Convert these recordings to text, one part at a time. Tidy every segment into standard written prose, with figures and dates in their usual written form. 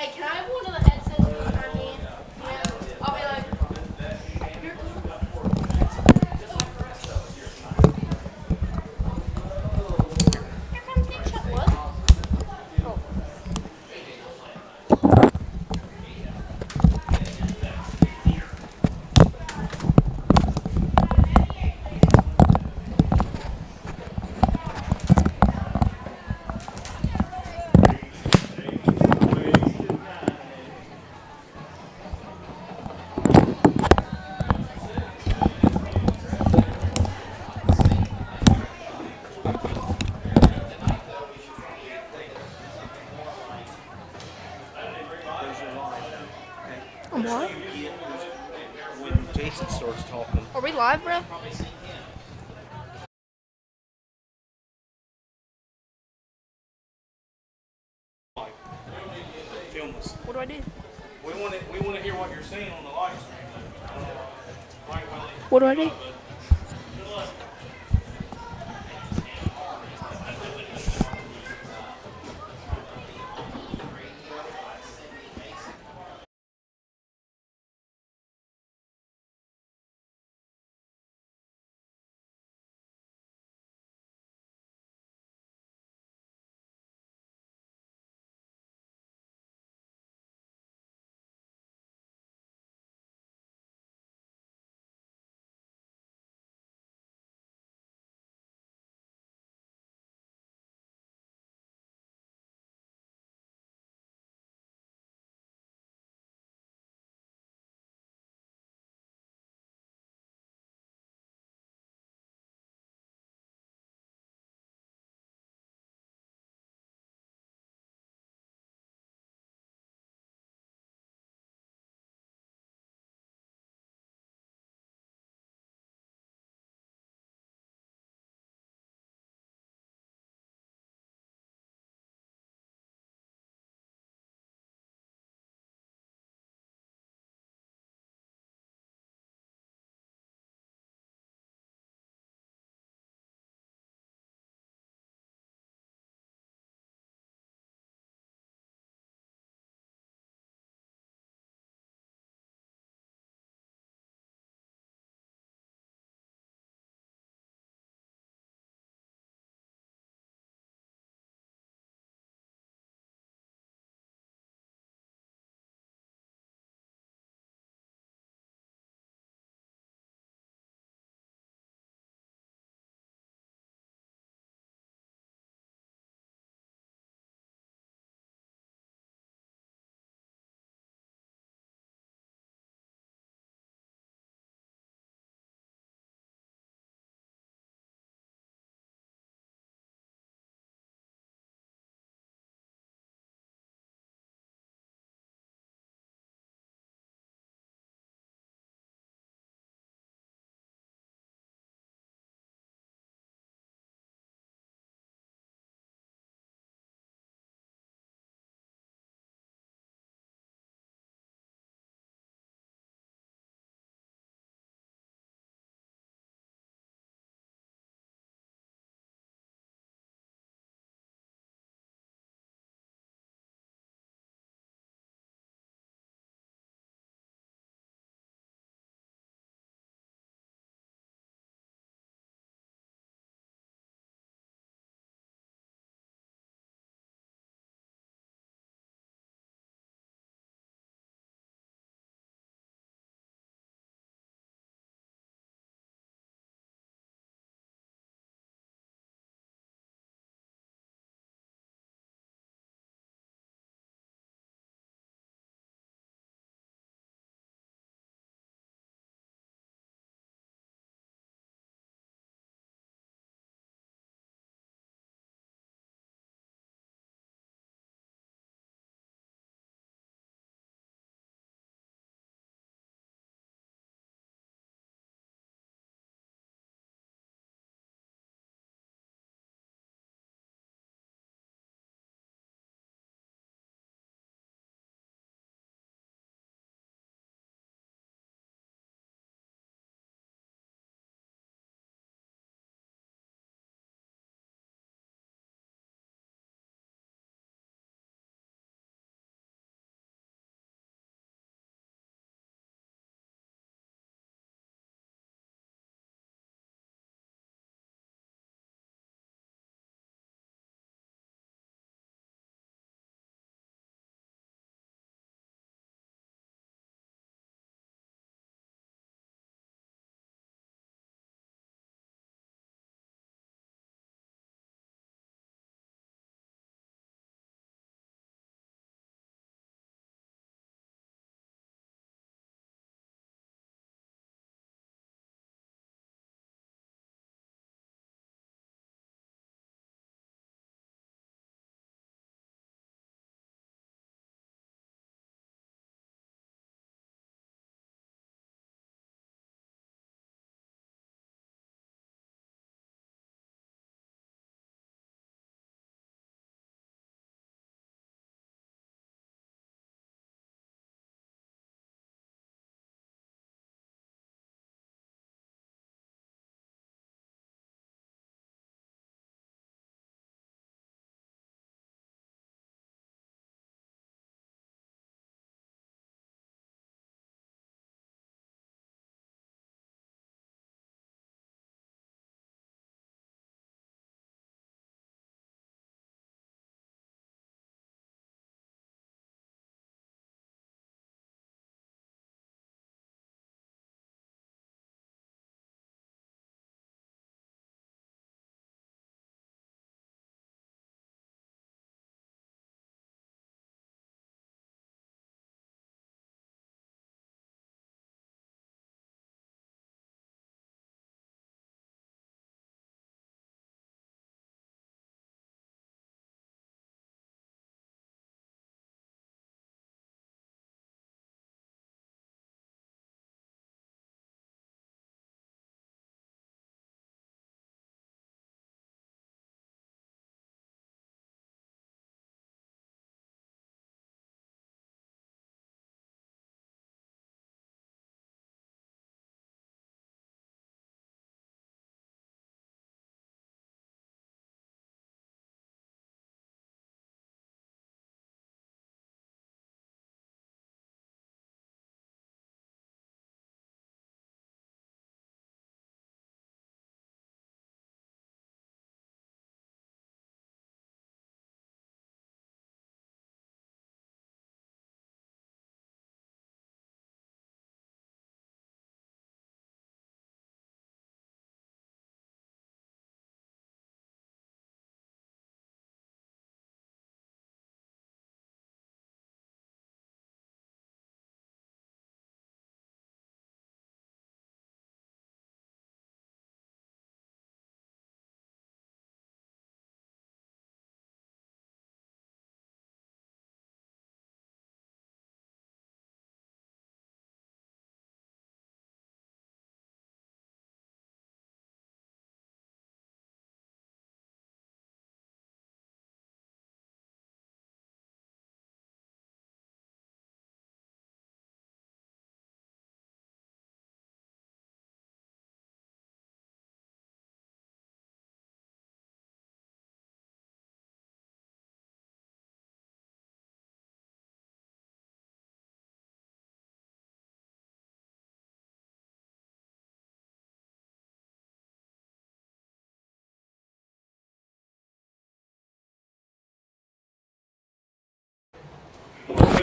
Hey, can I have one of the headsets behind me? Yeah. I'll be like, here comes Nick Shut. What? Oh. What? When Jason starts talking. Are we live, bro? Film us. What do I do? We want to hear what you're saying on the live stream. What do I do?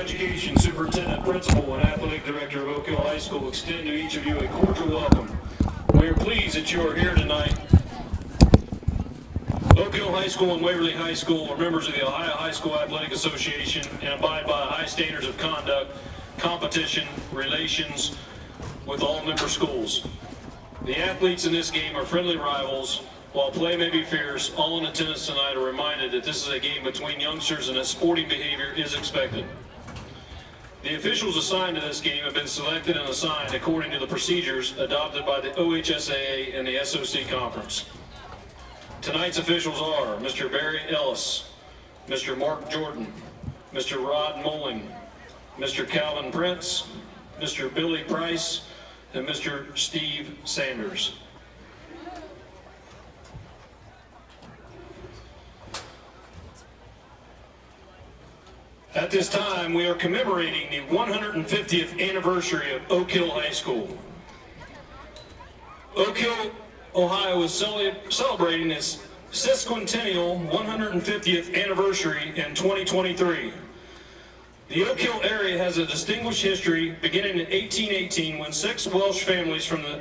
Education Superintendent, Principal, and Athletic Director of Oak Hill High School extend to each of you a cordial welcome. We are pleased that you are here tonight. Oak Hill High School and Waverly High School are members of the Ohio High School Athletic Association and abide by high standards of conduct, competition, relations with all member schools. The athletes in this game are friendly rivals. While play may be fierce, all in attendance tonight are reminded that this is a game between youngsters and that sporting behavior is expected. The officials assigned to this game have been selected and assigned according to the procedures adopted by the OHSAA and the SOC Conference. Tonight's officials are Mr. Barry Ellis, Mr. Mark Jordan, Mr. Rod Moling, Mr. Calvin Prince, Mr. Billy Price, and Mr. Steve Sanders. At this time, we are commemorating the 150th anniversary of Oak Hill High School. Oak Hill, Ohio is celebrating its sesquicentennial 150th anniversary in 2023. The Oak Hill area has a distinguished history beginning in 1818 when 6 Welsh families from the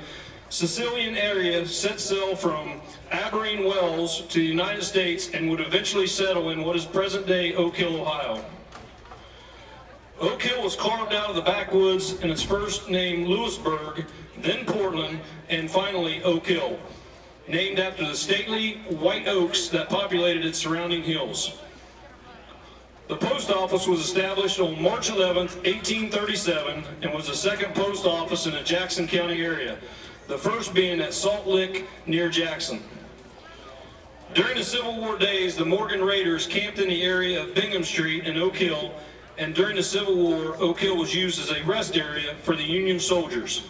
Sicilian area set sail from Aberreen Wells to the United States and would eventually settle in what is present-day Oak Hill, Ohio. Oak Hill was carved out of the backwoods in its first name Lewisburg, then Portland, and finally Oak Hill, named after the stately white oaks that populated its surrounding hills. The post office was established on March 11, 1837, and was the second post office in the Jackson County area, the first being at Salt Lick near Jackson. During the Civil War days, the Morgan Raiders camped in the area of Bingham Street in Oak Hill, and during the Civil War, Oak Hill was used as a rest area for the Union soldiers.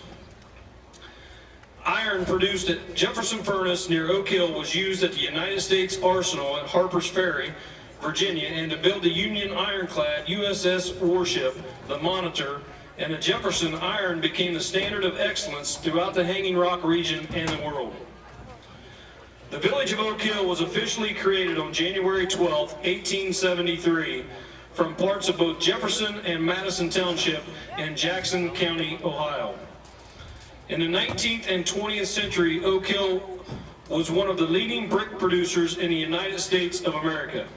Iron produced at Jefferson Furnace near Oak Hill was used at the United States Arsenal at Harper's Ferry, Virginia, and to build the Union ironclad USS warship, the Monitor, and the Jefferson iron became the standard of excellence throughout the Hanging Rock region and the world. The village of Oak Hill was officially created on January 12, 1873, from parts of both Jefferson and Madison Township in Jackson County, Ohio. In the 19th and 20th century, Oak Hill was one of the leading brick producers in the United States of America.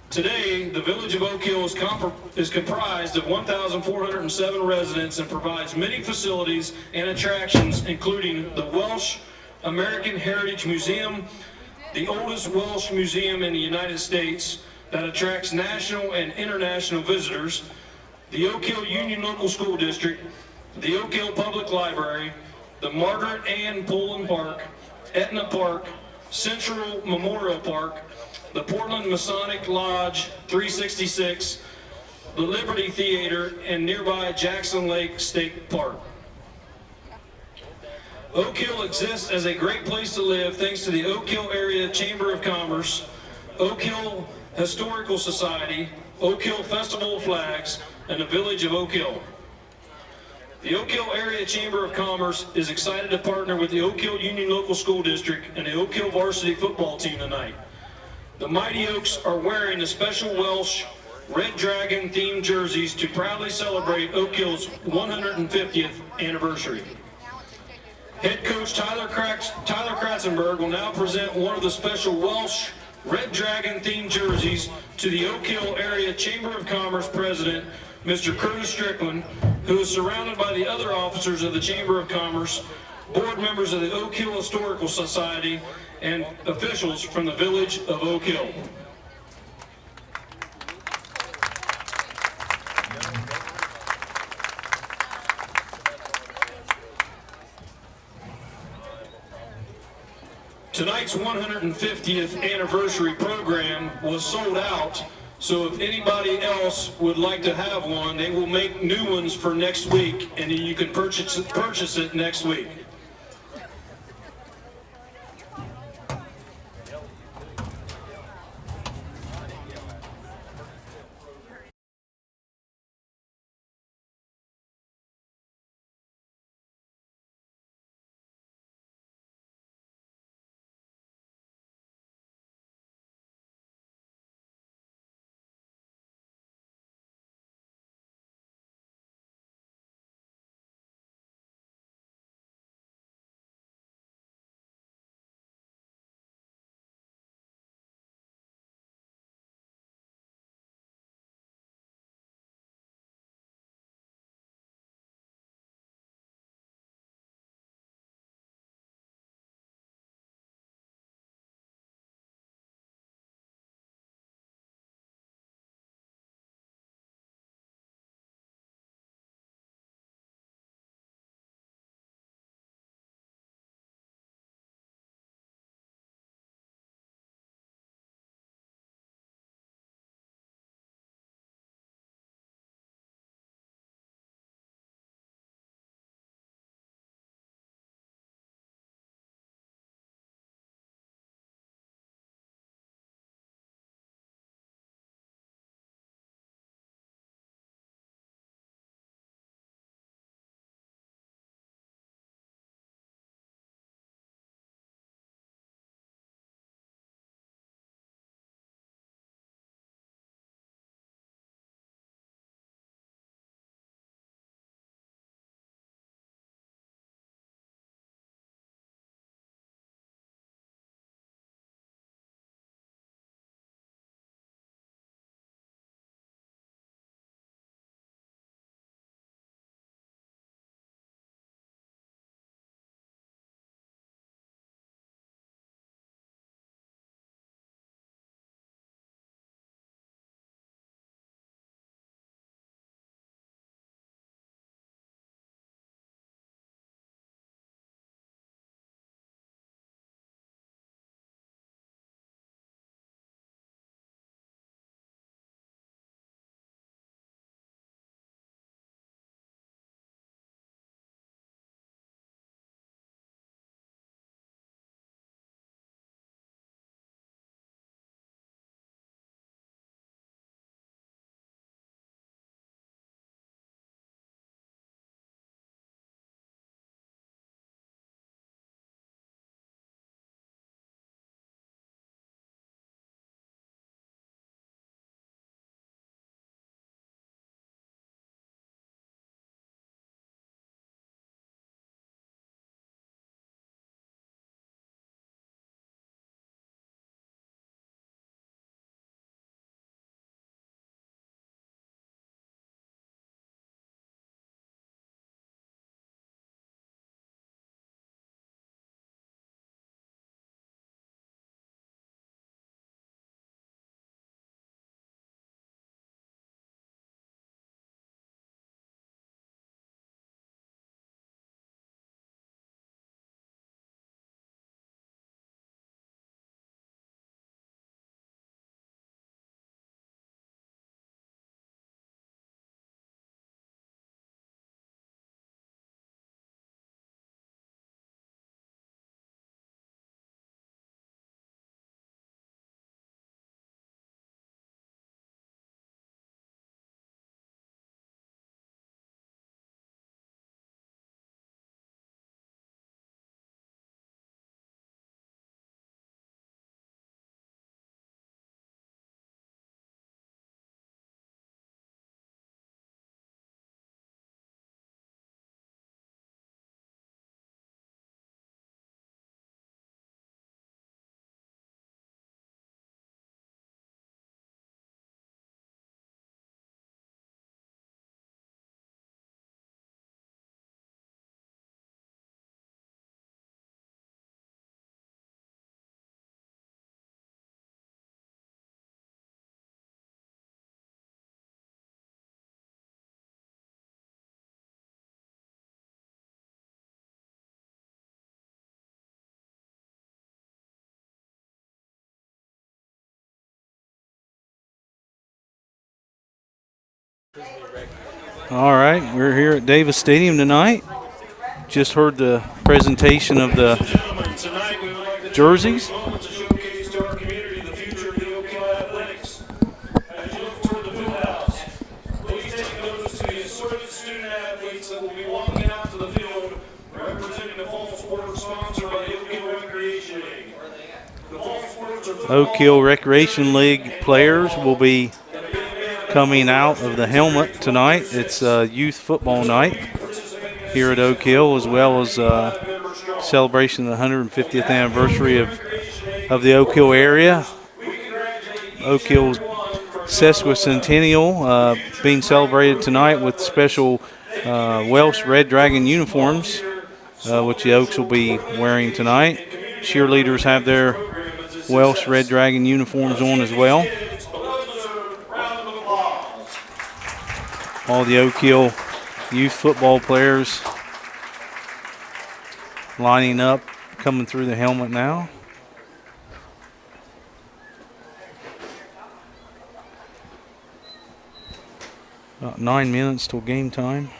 Today, the village of Oak Hill is comprised of 1,407 residents and provides many facilities and attractions, including the Welsh American Heritage Museum, the oldest Welsh museum in the United States, that attracts national and international visitors, the Oak Hill Union Local School District, the Oak Hill Public Library, the Margaret Ann Pullen Park, Etna Park, Central Memorial Park, the Portland Masonic Lodge 366, the Liberty Theater, and nearby Jackson Lake State Park. Oak Hill exists as a great place to live thanks to the Oak Hill Area Chamber of Commerce, Oak Hill Historical Society, Oak Hill Festival of Flags, and the Village of Oak Hill. The Oak Hill Area Chamber of Commerce is excited to partner with the Oak Hill Union Local School District and the Oak Hill varsity football team tonight. The Mighty Oaks are wearing the special Welsh Red Dragon themed jerseys to proudly celebrate Oak Hill's 150th anniversary. Head coach Tyler Kratzenberg will now present one of the special Welsh Red Dragon themed jerseys to the Oak Hill Area Chamber of Commerce President, Mr. Curtis Strickland, who is surrounded by the other officers of the Chamber of Commerce, board members of the Oak Hill Historical Society, and officials from the village of Oak Hill. Tonight's 150th anniversary program was sold out, so if anybody else would like to have one, they will make new ones for next week, and you can purchase it next week. All right, we're here at Davis Stadium tonight. Just heard the presentation of the Tonight we would like to jerseys. take a moment to showcase to our community the future of the Oak Hill Athletics. As you look toward the field house, please take notice to the assorted student athletes that will be walking out to the field representing the fall sports sponsored by the Oak Hill Recreation League. The fall sports are football, Oak Hill Recreation League players will be coming out of the helmet tonight. It's youth football night here at Oak Hill, as well as celebration of the 150th anniversary of the Oak Hill area. Oak Hill's sesquicentennial being celebrated tonight with special Welsh Red Dragon uniforms, which the Oaks will be wearing tonight. Cheerleaders have their Welsh Red Dragon uniforms on as well. All the Oak Hill youth football players lining up, coming through the helmet now. About 9 minutes till game time.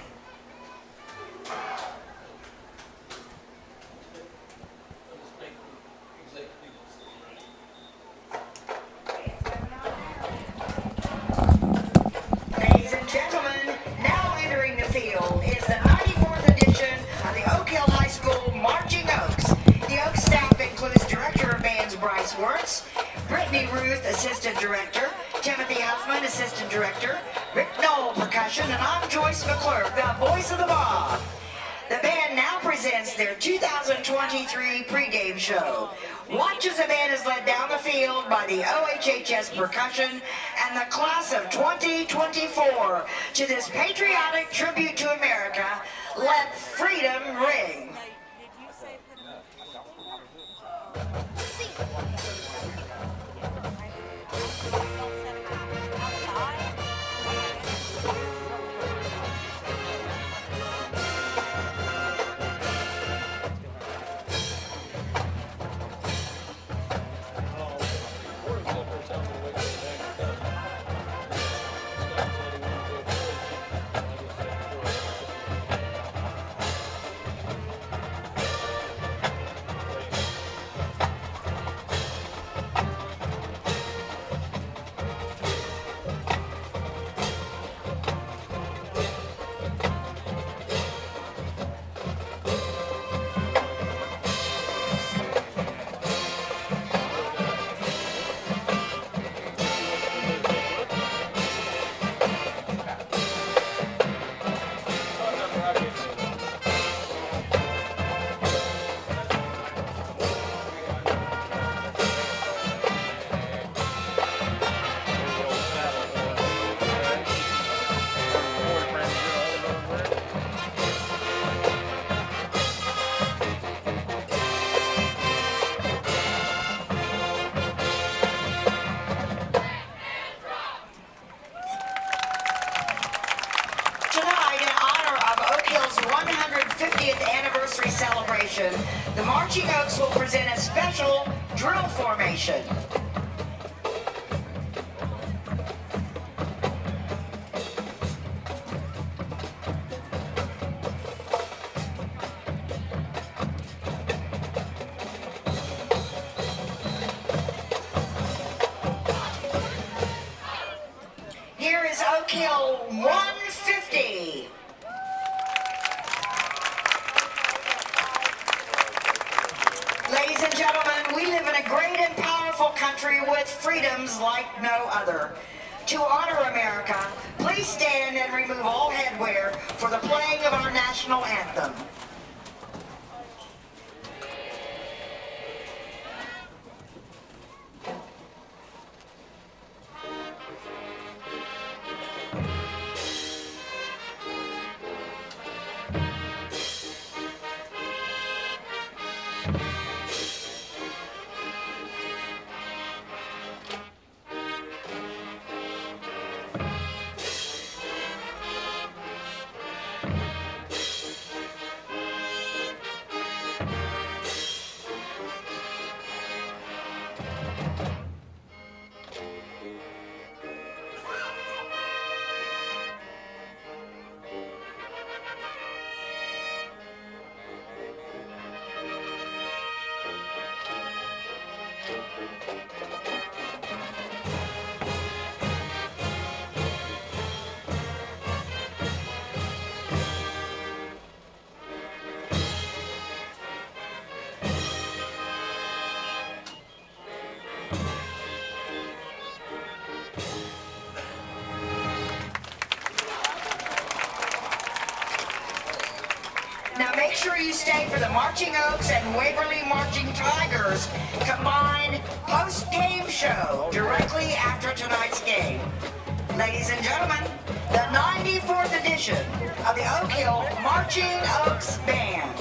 Ladies and gentlemen, now entering the field is the 94th edition of the Oak Hill High School Marching Oaks. The Oaks staff includes Director of Bands Bryce Wirtz, Brittany Ruth, Assistant Director, Timothy Huffman, Assistant Director, Rick Knoll, Percussion, and I'm Joyce McClurk, the voice of the mob. The band now presents their 2023 pregame show. Watch as the band is led down the field by the OHHS Percussion and the class of 2024 to this patriotic tribute to America. Let freedom ring. Tonight, in honor of Oak Hill's 150th anniversary celebration, the Marching Oaks will present a special drill formation. Here is Oak Hill 150. Ladies and gentlemen, we live in a great and powerful country with freedoms like no other. To honor America, please stand and remove all headwear for the playing of our national anthem. sure you stay for the Marching Oaks and Waverly Marching Tigers combined post-game show directly after tonight's game. Ladies and gentlemen, the 94th edition of the Oak Hill Marching Oaks Band.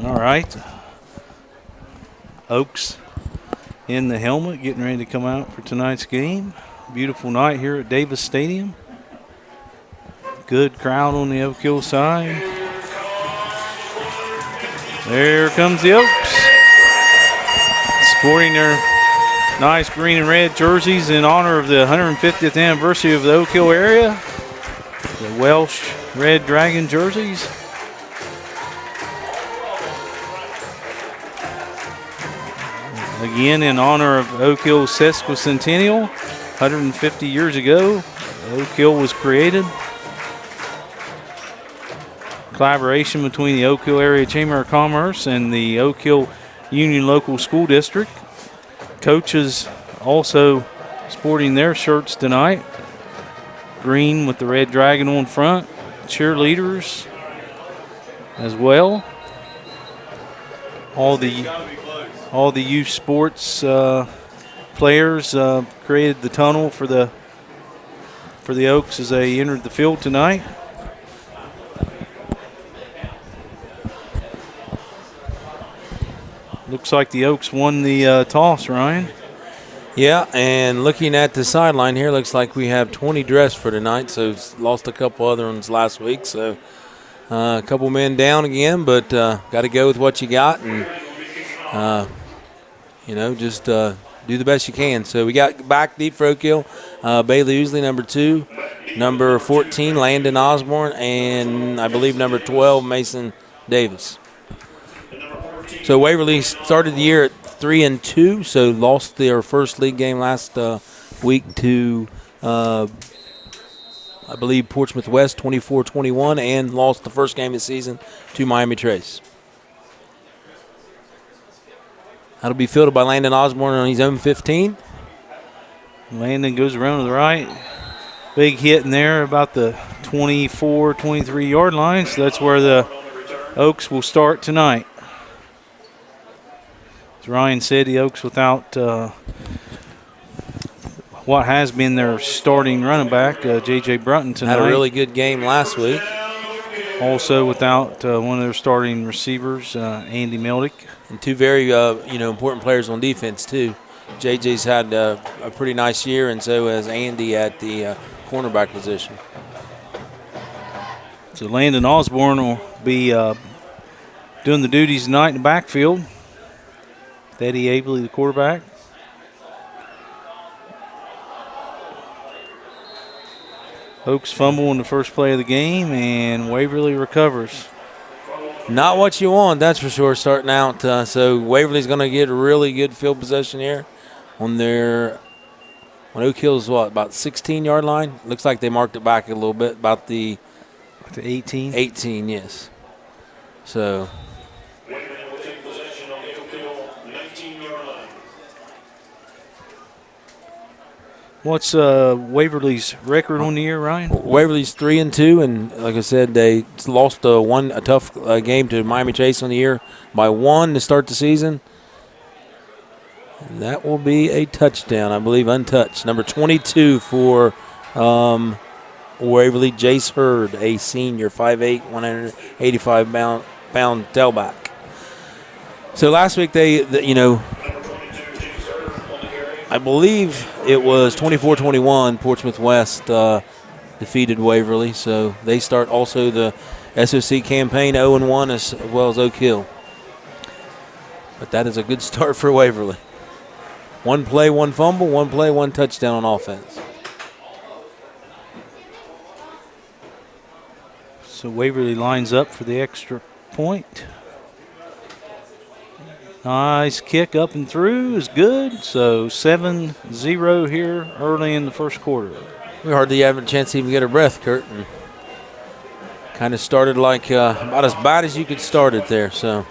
All right. Oaks in the helmet, getting ready to come out for tonight's game. Beautiful night here at Davis Stadium. Good crowd on the Oak Hill side. There comes the Oaks, sporting their nice green and red jerseys in honor of the 150th anniversary of the Oak Hill area. The Welsh Red Dragon jerseys. Again, in honor of Oak Hill's sesquicentennial, 150 years ago, Oak Hill was created. Collaboration between the Oak Hill Area Chamber of Commerce and the Oak Hill Union Local School District. Coaches also sporting their shirts tonight. Green with the red dragon on front. Cheerleaders as well. All the youth sports players created the tunnel for the Oaks as they entered the field tonight. Looks like the Oaks won the toss, Ryan. Yeah, and looking at the sideline here, looks like we have 20 dressed for tonight, so lost a couple other ones last week. So a couple men down again, but got to go with what you got and, just do the best you can. So we got back deep for Oak Hill, Bailey Ousley, number 2, number 14, Landon Osborne, and I believe number 12, Mason Davis. So Waverly started the year at 3-2, so lost their first league game last week to, I believe, Portsmouth West 24-21, and lost the first game of the season to Miami Trace. That'll be fielded by Landon Osborne on his own 15. Landon goes around to the right. Big hit in there about the 24, 23-yard line, so that's where the Oaks will start tonight. As Ryan said, the Oaks without what has been their starting running back, J.J. Brunton, tonight. Had a really good game last week. Also without one of their starting receivers, Andy Meldick. And two very important players on defense, too. J.J.'s had a pretty nice year, and so has Andy at the cornerback position. So Landon Osborne will be doing the duties tonight in the backfield. Eddie Abley, the quarterback. Oaks fumble in the first play of the game, and Waverly recovers. Not what you want, that's for sure, starting out. So Waverly's going to get a really good field possession here on Oak Hill's, about 16-yard line? Looks like they marked it back a little bit, about the 18? 18, yes. So what's Waverly's record on the year, Ryan? Waverly's 3-2, and like I said, they lost a tough game to Miami Chase on the year by 1 to start the season. And that will be a touchdown, I believe, untouched. Number 22 for Waverly, Jace Hurd, a senior, 5'8", 185-pound tailback. So last week I believe it was 24-21, Portsmouth West defeated Waverly. So they start also the SOC campaign 0-1 as well as Oak Hill. But that is a good start for Waverly. 1 play, 1 fumble, 1 play, 1 touchdown on offense. So Waverly lines up for the extra point. Nice kick up and through is good. So 7-0 here early in the first quarter. We hardly have a chance to even get a breath, Kurt. And kind of started like about as bad as you could start it there. So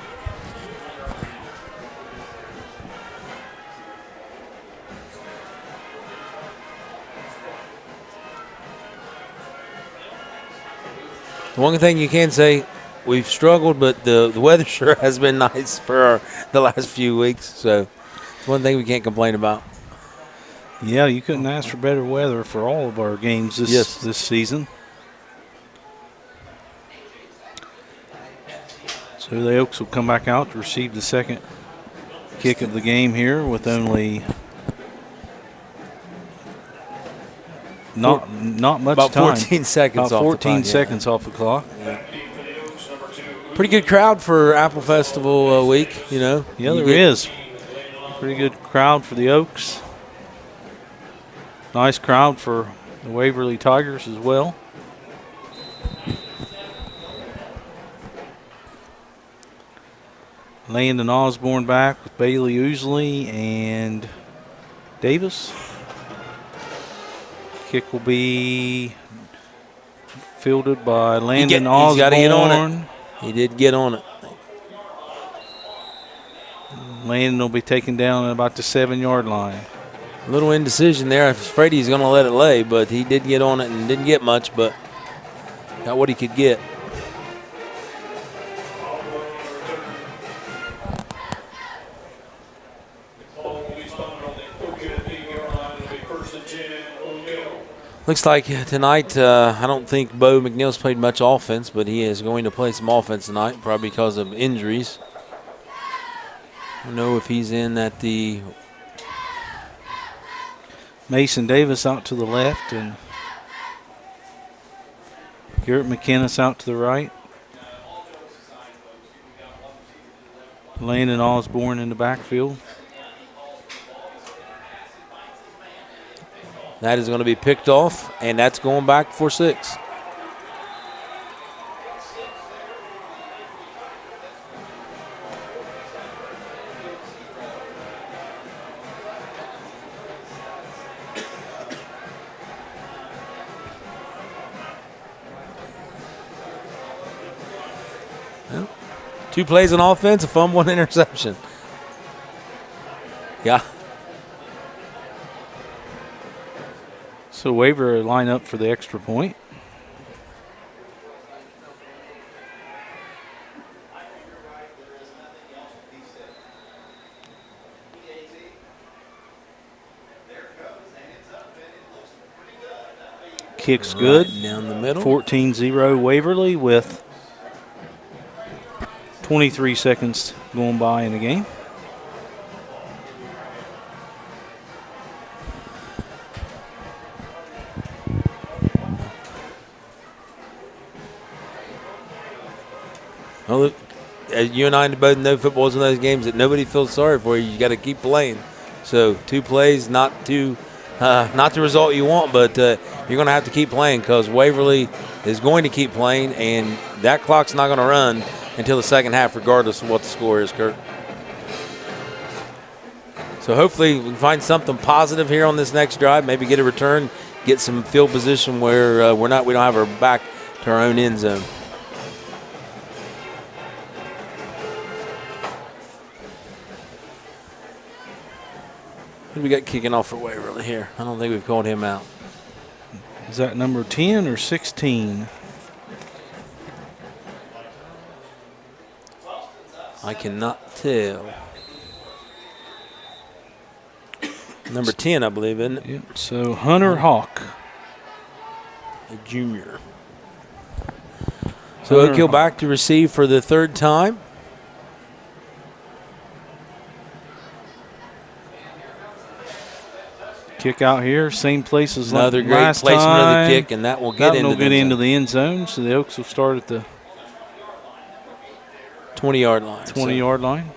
the one thing you can say, we've struggled, but the weather sure has been nice for the last few weeks. So it's one thing we can't complain about. Yeah, you couldn't ask for better weather for all of our games this season. So the Oaks will come back out to receive the second kick of the game here with only not much about time. 14 seconds about off 14 the clock, seconds off the clock. Yeah. Pretty good crowd for Apple Festival week, Yeah, there is. Pretty good crowd for the Oaks. Nice crowd for the Waverly Tigers as well. Landon Osborne back with Bailey Ousley and Davis. Kick will be fielded by Landon Osborne. He's got to get on it. He did get on it. Landon will be taken down at about the 7-yard line. A little indecision there. I was afraid he's going to let it lay, but he did get on it and didn't get much, but got what he could get. Looks like tonight, I don't think Bo McNeil's played much offense, but he is going to play some offense tonight, probably because of injuries. I don't know if he's in at the... Mason Davis out to the left and Garrett McKinnis out to the right. Landon Osborne in the backfield. That is going to be picked off, and that's going back for 6. Well, 2 plays on offense, a fumble, and interception. Yeah. So Waverly line up for the extra point. Kick's good. Down the middle. 14-0 Waverly with 23 seconds going by in the game. Well, look, as you and I both know, football's one of those games that nobody feels sorry for you. You got to keep playing. So 2 plays, not the result you want, but you're going to have to keep playing because Waverly is going to keep playing, and that clock's not going to run until the second half, regardless of what the score is, Kurt. So hopefully we can find something positive here on this next drive. Maybe get a return, get some field position where we don't have our back to our own end zone. Who do we got kicking off for Waverly here? I don't think we've called him out. Is that number 10 or 16? I cannot tell. Number 10, I believe, isn't it? Yep. So Hunter Hawk. A junior. So Oak Hill back to receive for the 3rd time. Kick out here, same place as Another great last placement time. of the kick, and that will get into the end zone. So the Oaks will start at the 20-yard line. 20-yard line.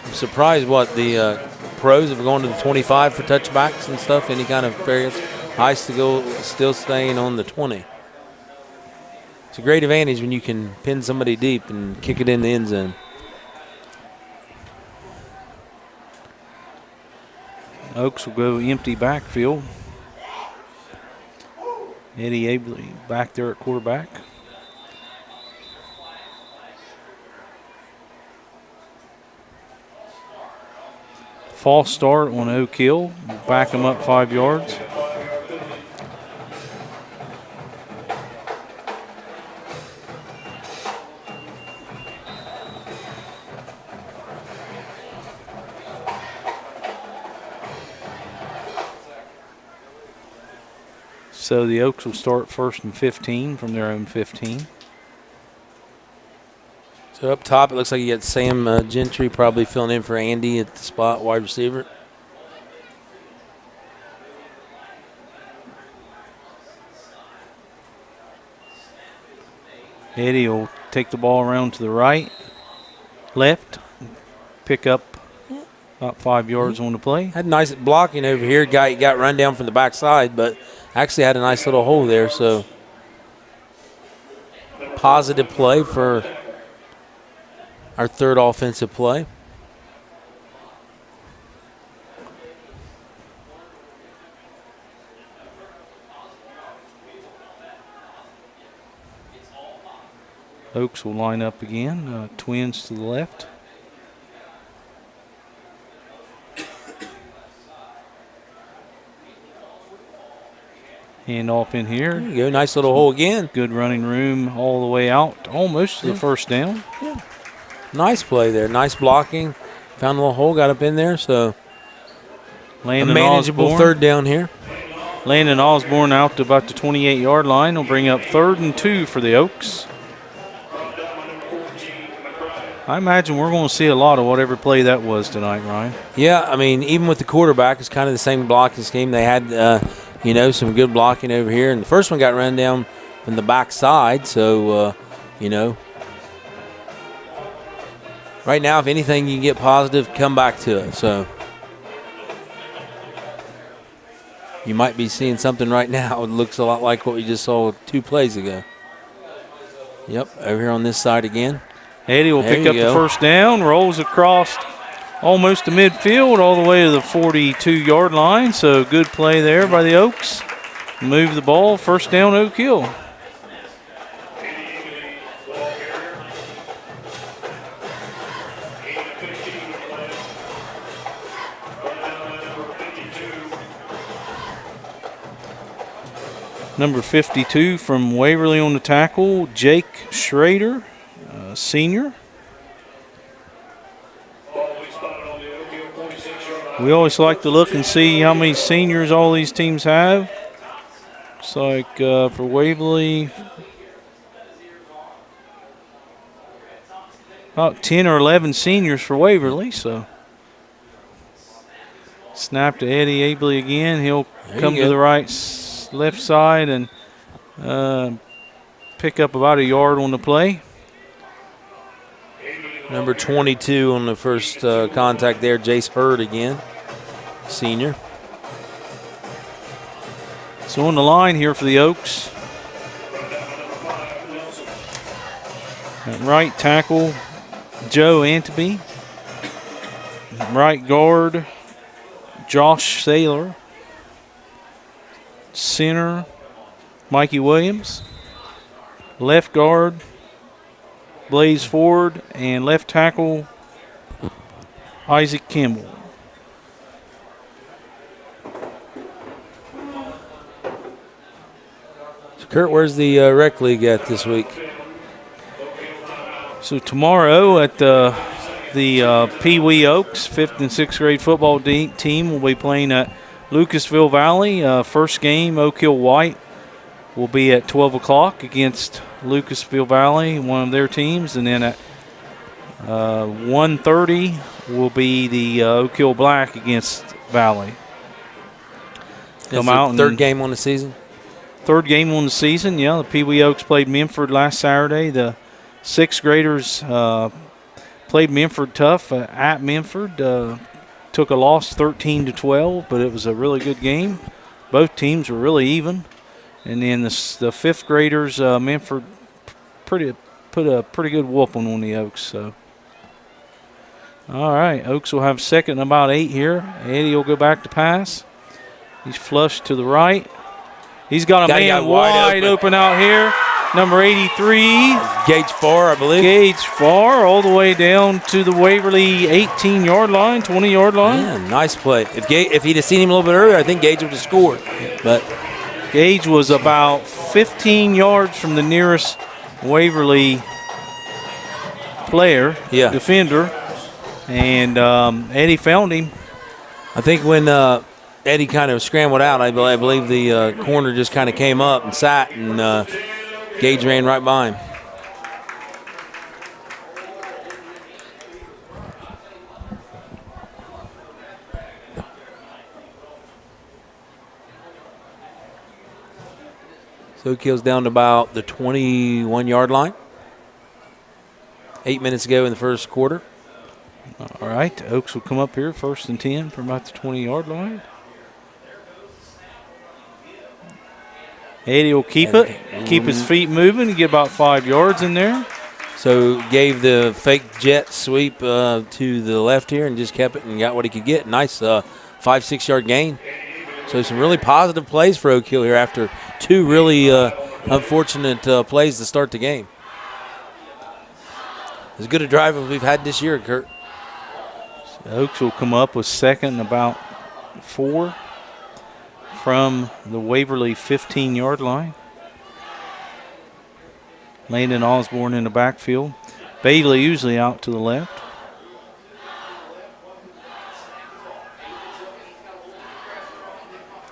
I'm surprised what the pros have gone to the 25 for touchbacks and stuff, any kind of various. High still staying on the 20. It's a great advantage when you can pin somebody deep and kick it in the end zone. Oaks will go empty backfield. Eddie Abley back there at quarterback. False start on Oak Hill. Back them up 5 yards. So the Oaks will start 1st and 15 from their own 15. So up top, it looks like you got Sam Gentry probably filling in for Andy at the spot wide receiver. Eddie will take the ball around to the right, left, pick up about 5 yards on the play. Had nice blocking over here. Got run down from the backside, but actually had a nice little hole there. So positive play for our 3rd offensive play. Oaks will line up again. Twins to the left. Hand off in here. There you go. Nice little hole again. Good running room all the way out, almost to the first down. Yeah. Nice play there. Nice blocking. Found a little hole, got up in there. So Landon a manageable Osborne. third down here. Landon Osborne out to about the 28-yard line. Will bring up 3rd and 2 for the Oaks. I imagine we're going to see a lot of whatever play that was tonight, Ryan. Yeah, I mean, even with the quarterback, it's kind of the same blocking scheme. They had, some good blocking over here. And the first one got run down from the backside. So, right now, if anything, you can get positive, come back to it. So you might be seeing something right now. It looks a lot like what we just saw 2 plays ago. Yep, over here on this side again. Eddie will pick up the first down, rolls across almost to midfield, all the way to the 42-yard line. So good play there by the Oaks. Move the ball, first down, Oak Hill. Number 52 from Waverly on the tackle, Jake Schrader, senior. We always like to look and see how many seniors all these teams have. Looks like for Waverly, about 10 or 11 seniors for Waverly. So snap to Eddie Abley again. He'll come to the left side and pick up about a yard on the play. Number 22 on the first contact there, Jace Hurd again, senior. So on the line here for the Oaks. At right tackle, Joe Antby. Right guard, Josh Saylor. Center, Mikey Williams. Left guard, Blaze Ford, and left tackle, Isaac Kimball. So Kurt, where's the rec league at this week? So tomorrow at the Pee Wee Oaks 5th and 6th grade football team will be playing at Lucasville Valley. First game, Oak Hill White will be at 12 o'clock against Lucasville Valley, one of their teams. And then at 1:30 will be the Oak Hill Black against Valley. Come out. Third game on the season? Third game on the season, yeah. The Pee Wee Oaks played Memphis last Saturday. The 6th graders played Memphis tough at Memphis. Took a loss 13-12, but it was a really good game. Both teams were really even. And then the 5th graders, Memphis put a pretty good whooping on the Oaks. So, all right, Oaks will have second and about 8 here. Eddie will go back to pass. He's flushed to the right. He's got a man wide open out here. Number 83. Gage Farr, I believe. Gage Farr all the way down to the Waverly 18-yard line, 20-yard line. Yeah, nice play. If he'd have seen him a little bit earlier, I think Gage would have scored. But Gage was about 15 yards from the nearest Waverly player, defender, and Eddie found him. I think when Eddie kind of scrambled out, I believe the corner just kind of came up and sat, and Gage ran right by him. So Oak Hill's down to about the 21-yard line. 8 minutes ago in the first quarter. All right, Oaks will come up here, 1st and 10 from about the 20-yard line. Eddie will keep his feet moving, and get about 5 yards in there. So gave the fake jet sweep to the left here and just kept it and got what he could get. Nice 5-6 yard gain. So some really positive plays for Oak Hill here after 2 really unfortunate plays to start the game. as good a drive as we've had this year, Kurt. Oaks will come up with second and about 4 from the Waverly 15-yard line. Landon Osborne in the backfield. Bailey usually out to the left.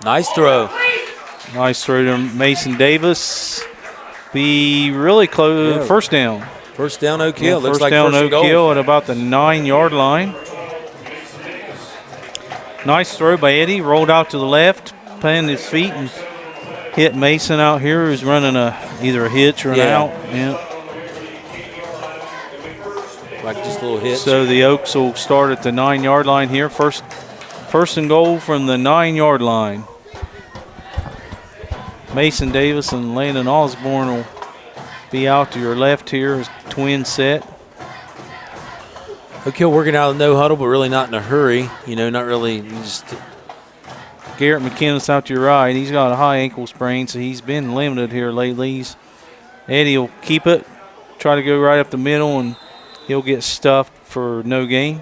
Nice throw. Nice throw to Mason Davis. Be really close. Yeah. First down. First down, Oak Hill. Looks First like down, first and Oak goal. Hill at about the 9-yard line. Nice throw by Eddie. Rolled out to the left, planted his feet, and hit Mason out here, who's running either a hitch or an out. Yeah. Like just a little hitch. So the Oaks will start at the 9-yard line here. First and goal from the 9-yard line. Mason Davis and Landon Osborne will be out to your left here as twin set. Oak Hill working out of no huddle, but really not in a hurry. Not really. Just Garrett McKinnis out to your right. He's got a high ankle sprain, so he's been limited here lately. Eddie will keep it, try to go right up the middle, and he'll get stuffed for no gain.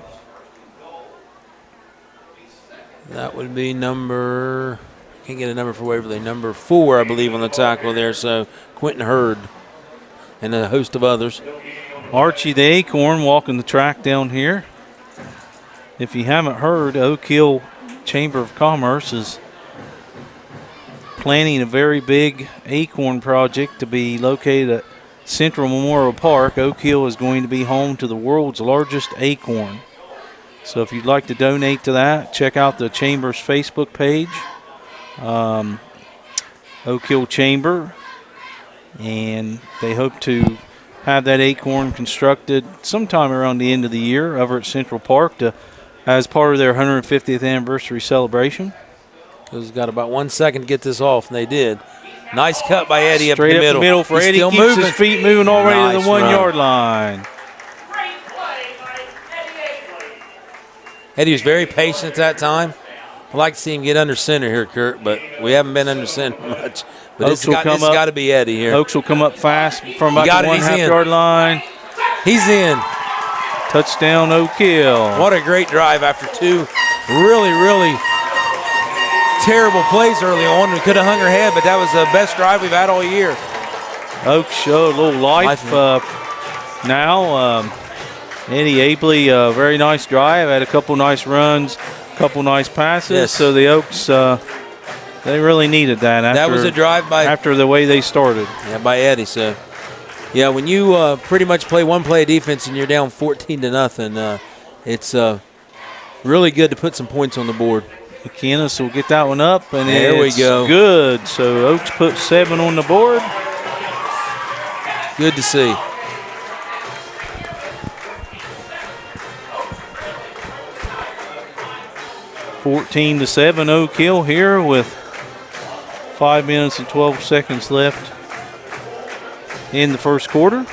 That would be number, can't get a number for Waverly, number 4, I believe, on the tackle there. So Quentin Hurd and a host of others. Archie the Acorn walking the track down here. If you haven't heard, Oak Hill Chamber of Commerce is planning a very big acorn project to be located at Central Memorial Park. Oak Hill is going to be home to the world's largest acorn. So if you'd like to donate to that, check out the Chamber's Facebook page, Oak Hill Chamber, and they hope to have that acorn constructed sometime around the end of the year over at Central Park as part of their 150th anniversary celebration. It's got about 1 second to get this off, and they did. Nice cut by Eddie up the Straight middle. up the middle for He's Eddie. still Keeps moving. his feet moving all the way to Nice the 1-yard run. line. Eddie was very patient at that time. I'd like to see him get under center here, Kurt, but we haven't been under center much. But Oaks it's got to be Eddie here. Oaks will come up fast from about got the it. He's in. 1.5-yard line. He's in. Touchdown, Oak Hill. What a great drive after 2 really, really terrible plays early on. We could have hung our head, but that was the best drive we've had all year. Oaks show a little life now. Eddie Abley, very nice drive. Had a couple nice runs, a couple nice passes. Yes. So the Oaks, they really needed that. That was a drive after the way they started. Yeah, by Eddie. So, yeah, when you pretty much play one play of defense and you're down 14-0, it's really good to put some points on the board. McKinnis will get that one up, and there we go. Good. So Oaks put 7 on the board. Good to see. (14-7) Oak Hill here with 5 minutes and 12 seconds left in the first quarter.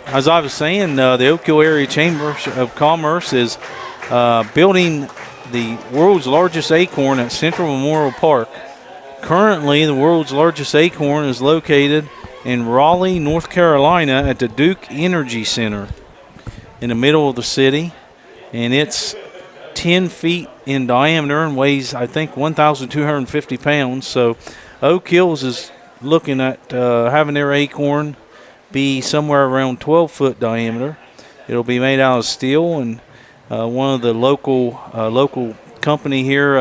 As I was saying, the Oak Hill Area Chamber of Commerce is building the world's largest acorn at Central Memorial Park. Currently, the world's largest acorn is located in Raleigh, North Carolina at the Duke Energy Center in the middle of the city, and it's 10 feet in diameter and weighs, I think, 1,250 pounds. So Oak Hills is looking at having their acorn be somewhere around 12-foot diameter. It'll be made out of steel, and one of the local company here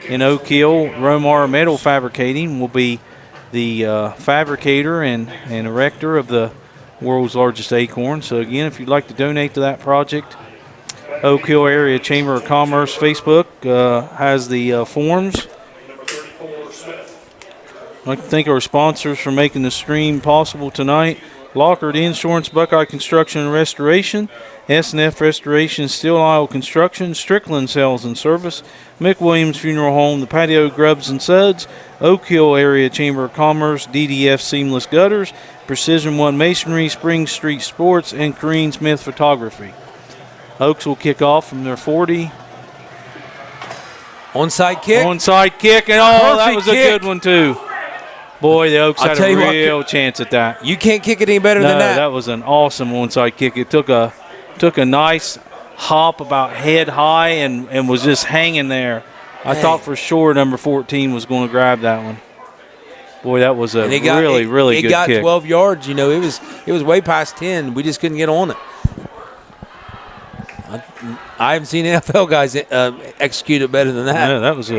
in Oak Hill, Romar Metal Fabricating, will be the fabricator and erector of the world's largest acorn. So again, if you'd like to donate to that project, Oak Hill Area Chamber of Commerce Facebook has the forms. I'd like to thank our sponsors for making the stream possible tonight. Lockhart Insurance, Buckeye Construction and Restoration, S&F Restoration, Steel Isle Construction, Strickland Sales and Service, McWilliams Funeral Home, The Patio Grubs and Suds, Oak Hill Area Chamber of Commerce, DDF Seamless Gutters, Precision One Masonry, Spring Street Sports, and Corrine Smith Photography. Oaks will kick off from their 40. Onside kick. Onside kick, and that was a good one too. Boy, the Oaks I'll had tell a you what, real chance at that. You can't kick it any better No, than that. that was an awesome onside kick. It took a nice hop about head high and was just hanging there. I thought for sure number 14 was going to grab that one. Boy, that was a really good kick. It got 12 yards. You know, it was way past 10. We just couldn't get on it. I haven't seen NFL guys execute it better than that. Yeah, that was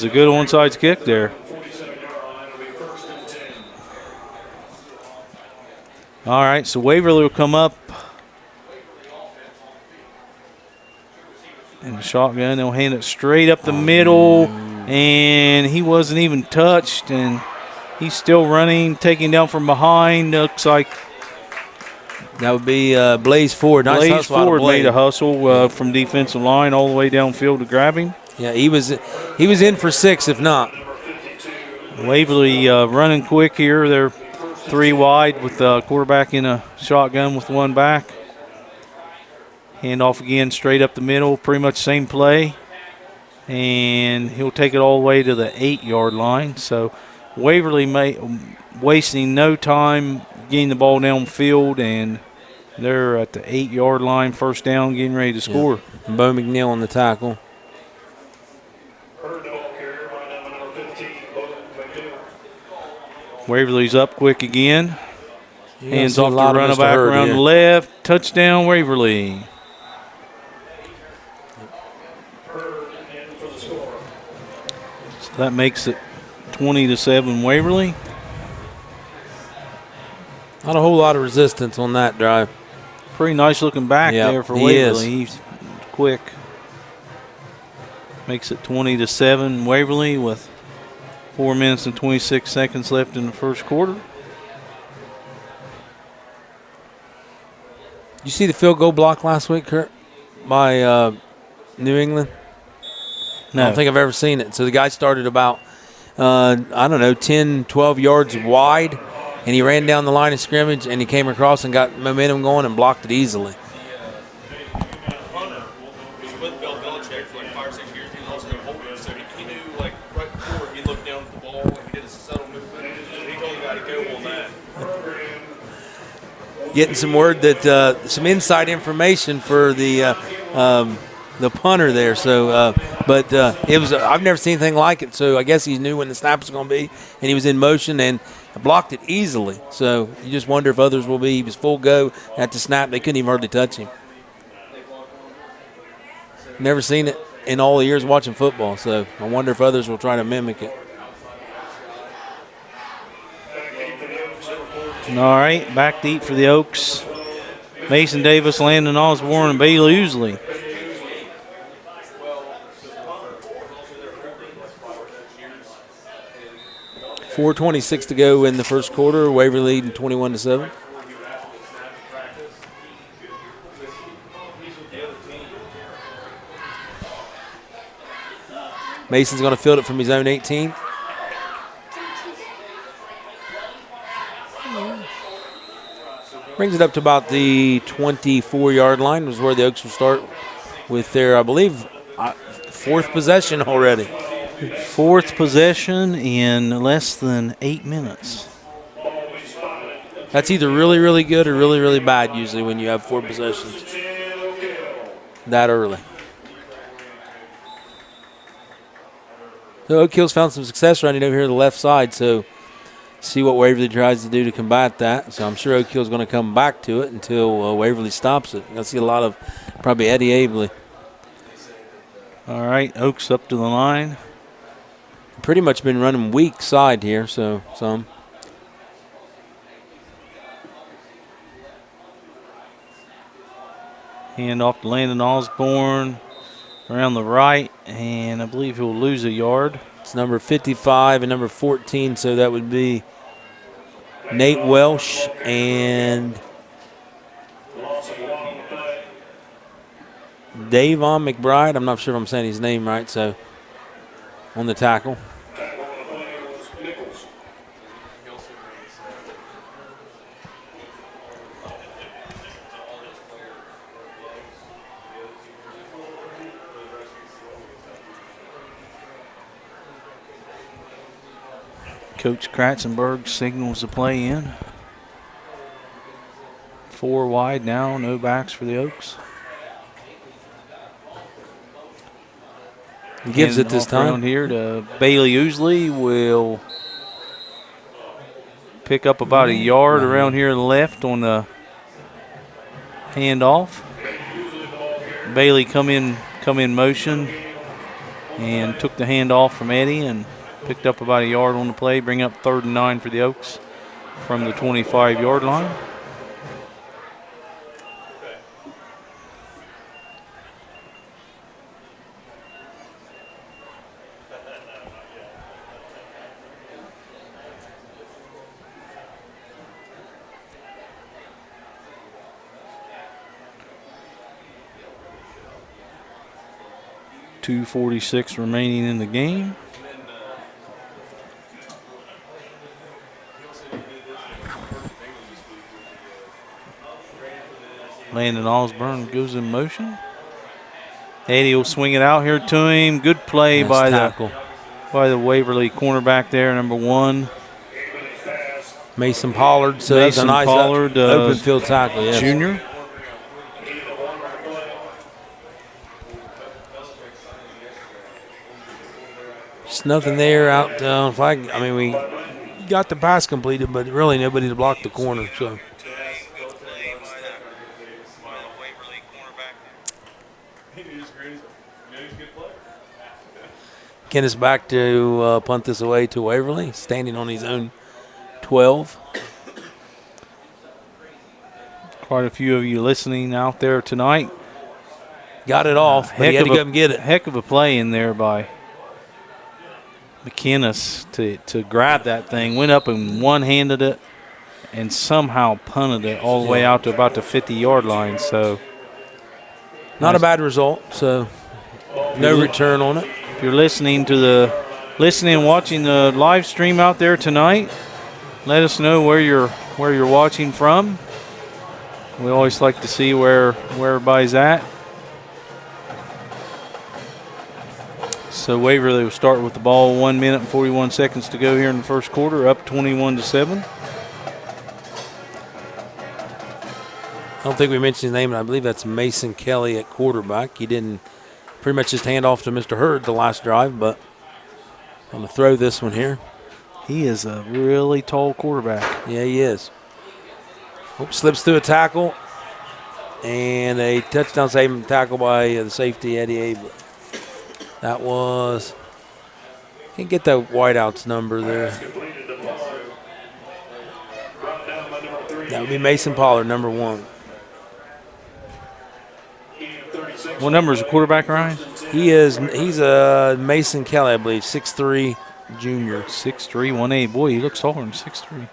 a good onside kick there. All right, so Waverly will come up in the shotgun. They'll hand it straight up the middle, and he wasn't even touched, and he's still running, taking down from behind. Looks like that would be Blaze Ford. Nice Blaze hustle out of Ford Blaze. made a hustle from defensive line all the way downfield to grab him. Yeah, he was in for 6 if not. Waverly running quick here. They're 3 wide with the quarterback in a shotgun with 1 back. Hand off again straight up the middle, pretty much same play. And he'll take it all the way to the 8-yard line. So Waverly wasting no time getting the ball downfield, and they're at the 8-yard line, first down, getting ready to score. Yeah. Bo McNeil on the tackle. Waverly's up quick again. Hands off to running running back around the left. Touchdown, Waverly. So that makes it 20-7 Waverly. Not a whole lot of resistance on that drive. Pretty nice looking back there for Waverly. He's quick. Makes it 20-7 Waverly with 4 minutes and 26 seconds left in the first quarter. You see the field goal block last week, Kurt, by New England? No. I don't think I've ever seen it. So the guy started about, 10, 12 yards wide, and he ran down the line of scrimmage, and he came across and got momentum going and blocked it easily. Hunter was with Bill Belichick for like 5 or 6 years. He was also their holder, so he knew like right before he looked down at the ball and he did a subtle movement. And he told the guy to go on that. Getting some word that some inside information for the punter there. So, but it was I've never seen anything like it. So I guess he knew when the snap was going to be, and he was in motion and blocked it easily. So you just wonder if others will be. He was full go at the snap. They couldn't even hardly touch him. Never seen it in all the years watching football. So I wonder if others will try to mimic it. All right, back deep for the Oaks. Mason Davis, Landon Osborne, and Bailey Usley. .426 to go in the first quarter. Waverly leading 21-7. Mason's going to field it from his own 18. Brings it up to about the 24-yard line, was where the Oaks will start with their, I believe, 4th possession already. 4th possession in less than 8 minutes. That's either really, really good or really, really bad usually when you have 4 possessions that early. So Oak Hill's found some success running over here to the left side, so see what Waverly tries to do to combat that. So I'm sure Oak Hill's going to come back to it until Waverly stops it. You'll see a lot of probably Eddie Abley. All right, Oaks up to the line. Pretty much been running weak side here, so some. Hand off to Landon Osborne around the right, and I believe he'll lose a yard. It's number 55 and number 14, so that would be Nate Welsh and Davon McBride. I'm not sure if I'm saying his name right, so on the tackle. Coach Kratzenberg signals the play in. 4 wide now, no backs for the Oaks. He gives it this time. Around here to Bailey Ousley will pick up about a yard around here left on the handoff. Bailey come in motion and took the handoff from Eddie and picked up about a yard on the play. Bring up 3rd and 9 for the Oaks from the 25-yard line. .246 remaining in the game. Landon Osborne goes in motion. Eddie will swing it out here to him. Good play by the Waverly cornerback there, number 1. Mason Pollard. So that's a nice open field tackle. Yes. Junior. Just nothing there out. We got the pass completed, but really nobody to block the corner. So. Kenneth back to punt this away to Waverly, standing on his own 12. Quite a few of you listening out there tonight. Got it off, but he had to go and get it. Heck of a play in there by McInnes to grab that thing. Went up and one-handed it and somehow punted it all the way out to about the 50-yard line. So not a bad result. So no return on it. If you're listening and watching the live stream out there tonight, let us know where you're watching from. We always like to see where everybody's at. So Waverly will start with the ball. 1 minute and 41 seconds to go here in the first quarter, up 21-7. I don't think we mentioned his name, and I believe that's Mason Kelly at quarterback. He didn't pretty much just hand off to Mr. Hurd the last drive, but I'm going to throw this one here. He is a really tall quarterback. Yeah, he is. Slips through a tackle, and a touchdown saving tackle by the safety, Eddie Abel. That was, can't get that wideouts number there. That would be Mason Pollard, number 1. What number is the quarterback, Ryan? He's Mason Kelly, I believe, 6'3", junior. 6'3", 180. Boy, he looks taller than 6'3".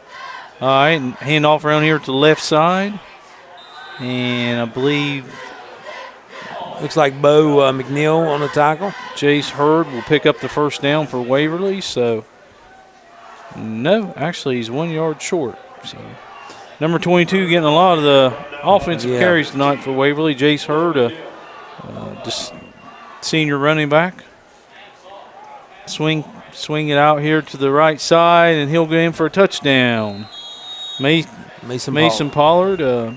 All right, hand off around here to the left side. And I believe looks like Bo McNeil on the tackle. Jace Hurd will pick up the first down for Waverly. So, no, actually he's 1 yard short. So, number 22 getting a lot of the offensive carries tonight for Waverly. Jace Hurd, just senior running back. Swing it out here to the right side, and he'll go in for a touchdown. Mason Pollard,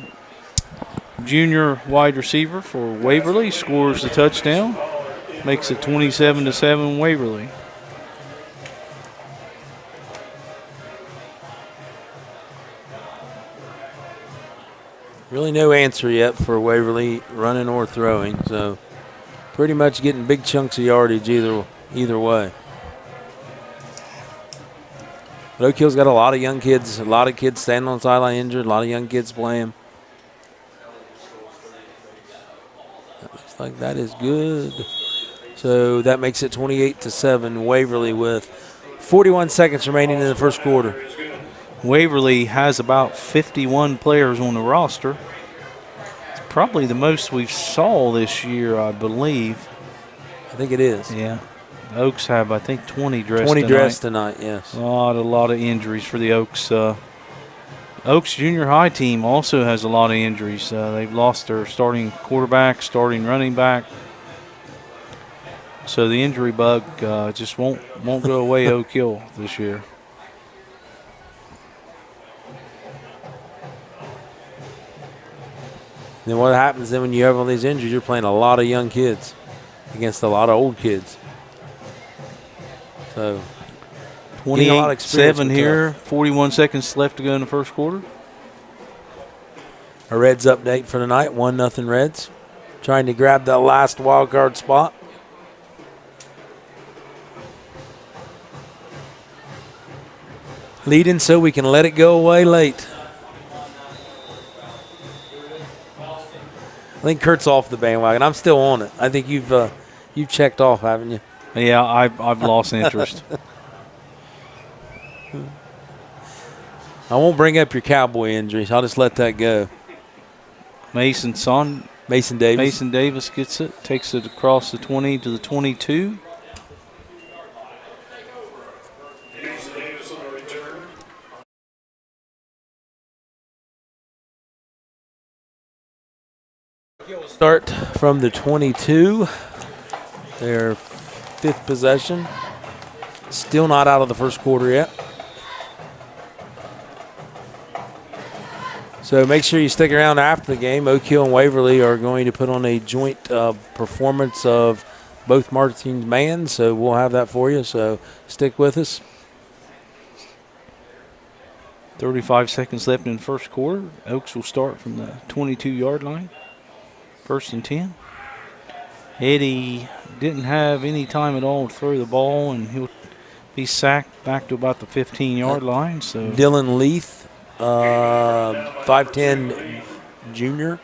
junior wide receiver for Waverly, scores the touchdown. Makes it 27-7 Waverly. Really no answer yet for Waverly running or throwing, so pretty much getting big chunks of yardage either way. But Oak Hill's got a lot of young kids, a lot of kids standing on the sideline injured, a lot of young kids playing. That looks like that is good. So that makes it 28-7 Waverly with 41 seconds remaining in the first quarter. Waverly has about 51 players on the roster. It's probably the most we've saw this year, I believe. I think it is. Yeah. The Oaks have, I think, 20 dressed 20 tonight. dressed tonight, yes. A lot of injuries for the Oaks. Oaks junior high team also has a lot of injuries. They've lost their starting quarterback, starting running back. So the injury bug just won't go away Oak Hill this year. then what happens then when you have all these injuries, you're playing a lot of young kids against a lot of old kids. So 28-7 here, 41 seconds left to go in the first quarter. A Reds update for tonight, 1-0 Reds. Trying to grab that last wild card spot. Leading so we can let it go away late. I think Kurt's off the bandwagon. I'm still on it. I think you've checked off, haven't you? Yeah, I've lost interest. I won't bring up your Cowboy injuries. I'll just let that go. Mason Davis. Mason Davis gets it, takes it across the 20 to the 22. Start from the 22. Their fifth possession. Still not out of the first quarter yet. So make sure you stick around after the game. Oak Hill and Waverly are going to put on a joint performance of both marching bands, so we'll have that for you. So stick with us. 35 seconds left in the first quarter. Oaks will start from the 22-yard line. 1st and 10. Eddie didn't have any time at all to throw the ball, and he'll be sacked back to about the 15-yard line. So Dylan Leith. 5'10" junior.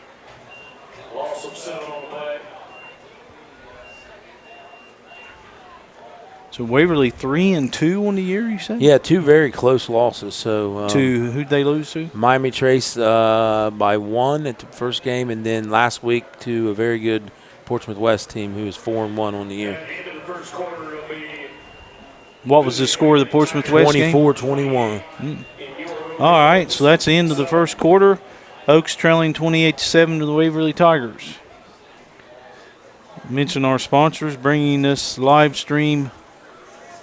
So Waverly 3-2 on the year, you said? Yeah, 2 very close losses. So to who'd they lose to? Miami Trace by 1 at the first game, and then last week to a very good Portsmouth West team who was 4-1 on the year. What was the score of the Portsmouth West game? 24-21. All right, so that's the end of the first quarter. Oaks trailing 28-7 to the Waverly Tigers. Mention our sponsors bringing this live stream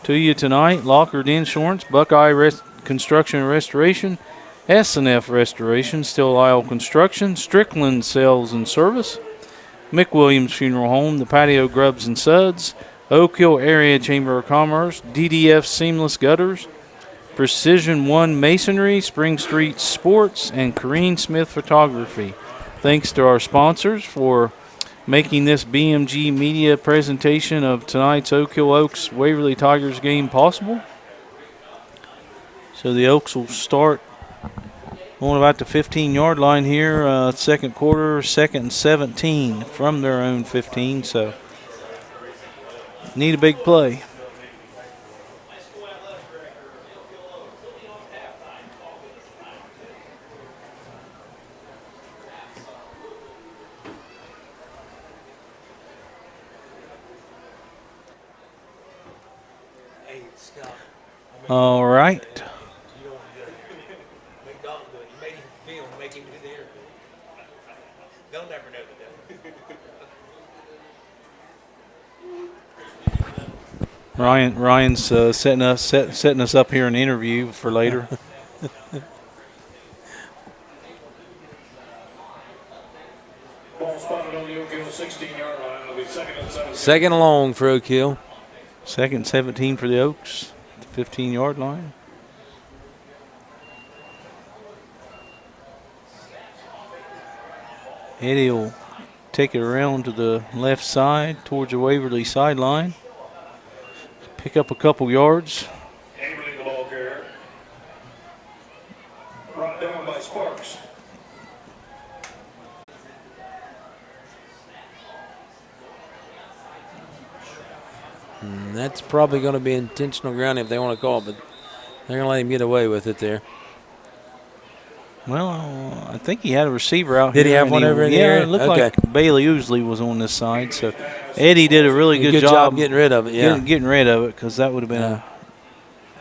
to you tonight. Lockard Insurance, Buckeye Construction and Restoration, S&F Restoration, Still Isle Construction, Strickland Sales and Service, McWilliams Funeral Home, the Patio Grubs and Suds, Oak Hill Area Chamber of Commerce, DDF Seamless Gutters, Precision One Masonry, Spring Street Sports, and Corrine Smith Photography. Thanks to our sponsors for making this BMG media presentation of tonight's Oak Hill Oaks Waverly Tigers game possible. So the Oaks will start on about the 15-yard line here, second quarter, 2nd and 17 from their own 15. So need a big play. All right. Ryan's setting us up here an interview for later. Ball spotted on the Oak Hill 16-yard line. It'll be 2nd and 17. Second and long for Oak Hill. 2nd and 17 for the Oaks. 15-yard line. Eddie will take it around to the left side towards the Waverly sideline. Pick up a couple yards. Handling the ball carrier. Brought down by Sparks. That's probably going to be intentional grounding if they want to call it, but they're going to let him get away with it there. Well, I think he had a receiver out here. Did he have one over in the area? Yeah, it looked like Bailey Ousley was on this side. So Eddie did a really good job getting rid of it, yeah. Getting rid of it, because that would have been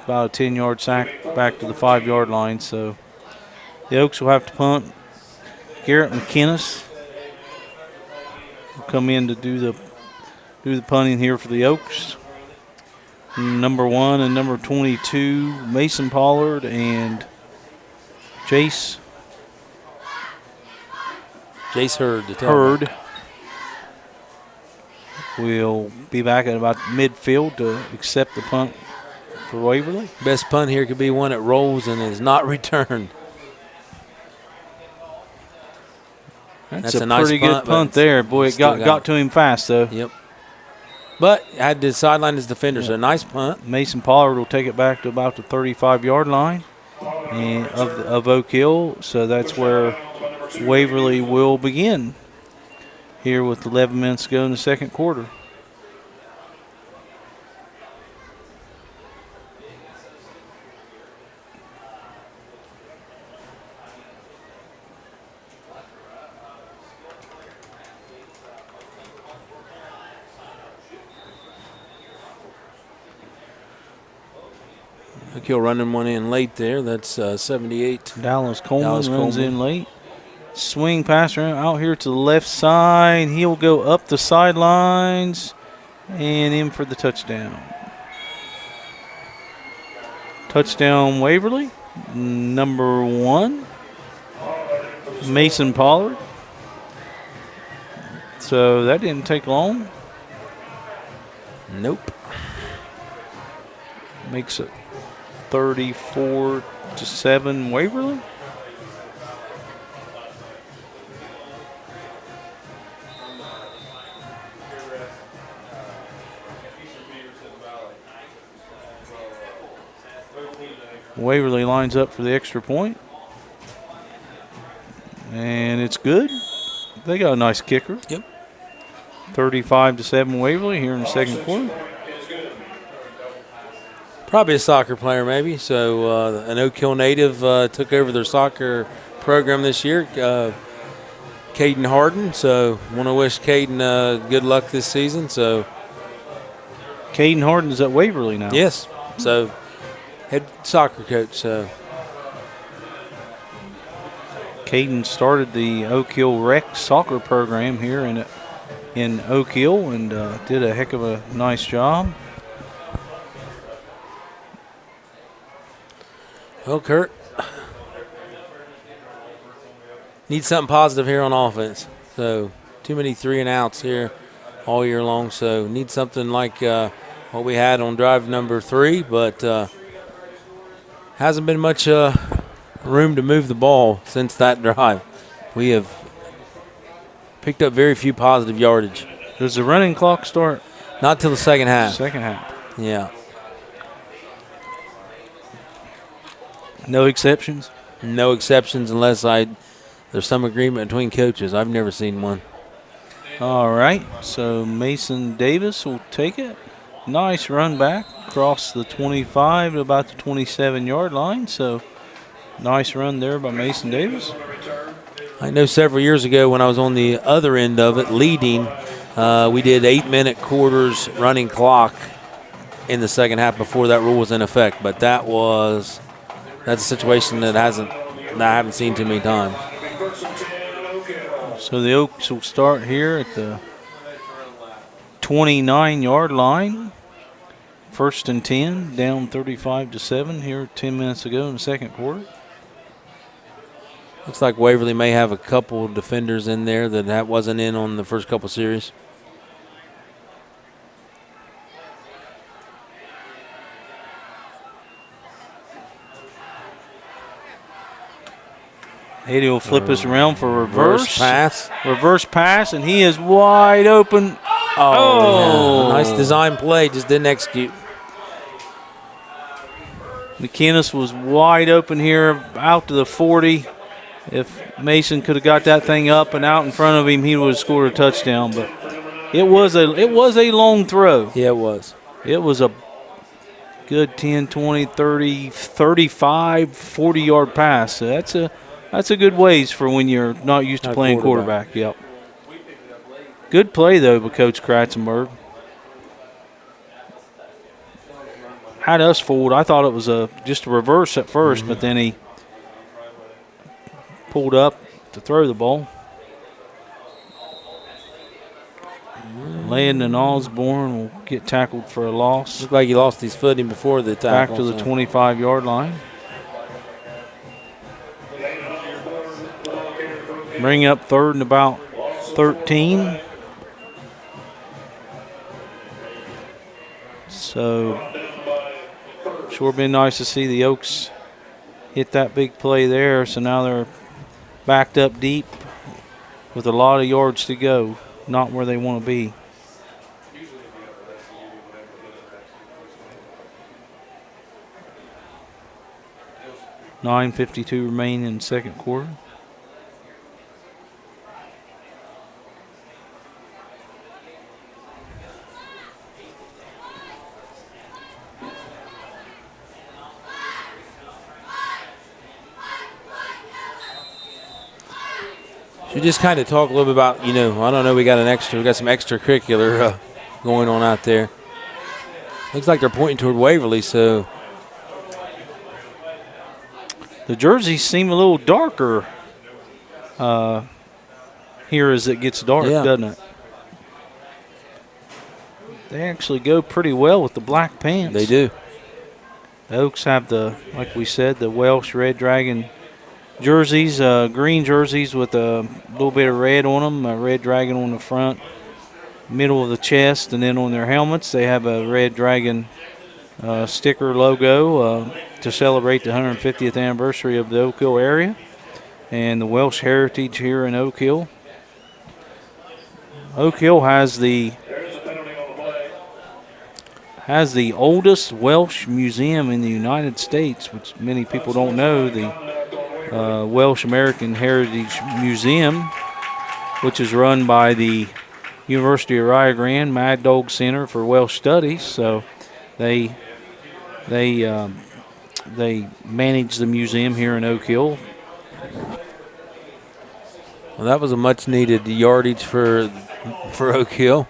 about a 10-yard sack back to the 5-yard line. So the Oaks will have to punt. Garrett McInnes will come in to do the punting here for the Oaks. Number 1 and number 22, Mason Pollard and Chase Jace Hurd. Hurd will be back at about midfield to accept the punt for Waverly. Best punt here could be one that rolls and is not returned. That's a nice pretty good punt there. Boy, it got to him fast, though. Yep. But had to sideline his defender, so nice punt. Mason Pollard will take it back to about the 35-yard line of Oak Hill. So that's where Waverly will begin here with 11 minutes to go in the second quarter. Oak Hill running one in late there. That's 78. Dallas Coleman runs in late. Swing pass out here to the left side. He'll go up the sidelines and in for the touchdown. Touchdown Waverly. Number 1, Mason Pollard. So that didn't take long. Nope. Makes it 34-7 Waverly. Waverly lines up for the extra point. And it's good. They got a nice kicker. Yep. 35-7 Waverly here in the second quarter. Probably a soccer player, maybe. So an Oak Hill native took over their soccer program this year, Caden Harden. So want to wish Caden good luck this season. So Caden Harden is at Waverly now. Yes. So head soccer coach. So Caden started the Oak Hill Rec soccer program here in Oak Hill and did a heck of a nice job. Well, Kurt, need something positive here on offense. So too many 3-and-outs here all year long. So need something like what we had on drive number 3, but hasn't been much room to move the ball since that drive. We have picked up very few positive yardage. Does the running clock start? Not till the second half. Second half. Yeah. No exceptions? No exceptions unless there's some agreement between coaches. I've never seen one. All right, so Mason Davis will take it. Nice run back across the 25 to about the 27-yard line. So nice run there by Mason Davis. I know several years ago when I was on the other end of it, leading, we did 8-minute quarters running clock in the second half before that rule was in effect. But that's a situation that I haven't seen too many times. So the Oaks will start here at the 29-yard line. 1st and 10, down 35-7 here 10 minutes ago in the second quarter. Looks like Waverly may have a couple defenders in there that wasn't in on the first couple series. Eddie will flip us around for reverse pass. Reverse pass, and he is wide open. Oh. Yeah. Nice design play, just didn't execute. McInnes was wide open here out to the 40. If Mason could have got that thing up and out in front of him, he would have scored a touchdown. But it was a long throw. Yeah, it was. It was a good 10, 20, 30, 35, 40-yard pass. So that's a good ways for when you're not used to playing quarterback. Yep. Good play, though, by Coach Kratzenberg. Had us fooled. I thought it was just a reverse at first, but then he pulled up to throw the ball. Landon Osborne will get tackled for a loss. Looked like he lost his footing before the tackle. Back to the 25-yard line. Bring up third and about 13. So, sure been nice to see the Oaks hit that big play there. So now they're backed up deep with a lot of yards to go. Not where they want to be. .9:52 remaining in the second quarter. Should we just kind of talk a little bit about, I don't know, we got some extracurricular going on out there. Looks like they're pointing toward Waverly, so. The jerseys seem a little darker here as it gets dark, doesn't it? They actually go pretty well with the black pants. They do. The Oaks have like we said, the Welsh Red Dragon jerseys, green jerseys with a little bit of red on them, a red dragon on the front, middle of the chest, and then on their helmets they have a Red Dragon sticker logo to celebrate the 150th anniversary of the Oak Hill area and the Welsh heritage here in Oak Hill. Oak Hill has the oldest Welsh museum in the United States, which many people don't know, the Welsh American Heritage Museum, which is run by the University of Rio Grande Mad Dog Center for Welsh Studies. So they manage the museum here in Oak Hill. Well, that was a much-needed yardage for Oak Hill.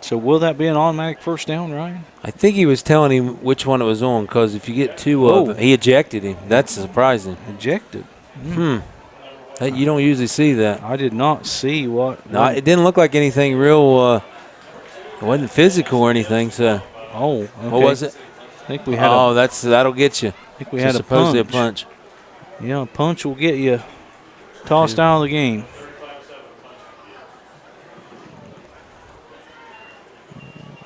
So will that be an automatic first down, Ryan? I think he was telling him which one it was on, because if you get two of them, he ejected him. That's surprising. Ejected? You don't usually see that. I did not see what. No, it didn't look like anything real. It wasn't physical or anything. So. Oh, okay. What was it? I think we had. That'll get you. I think we had supposedly a punch. Yeah, a punch will get you tossed out of the game.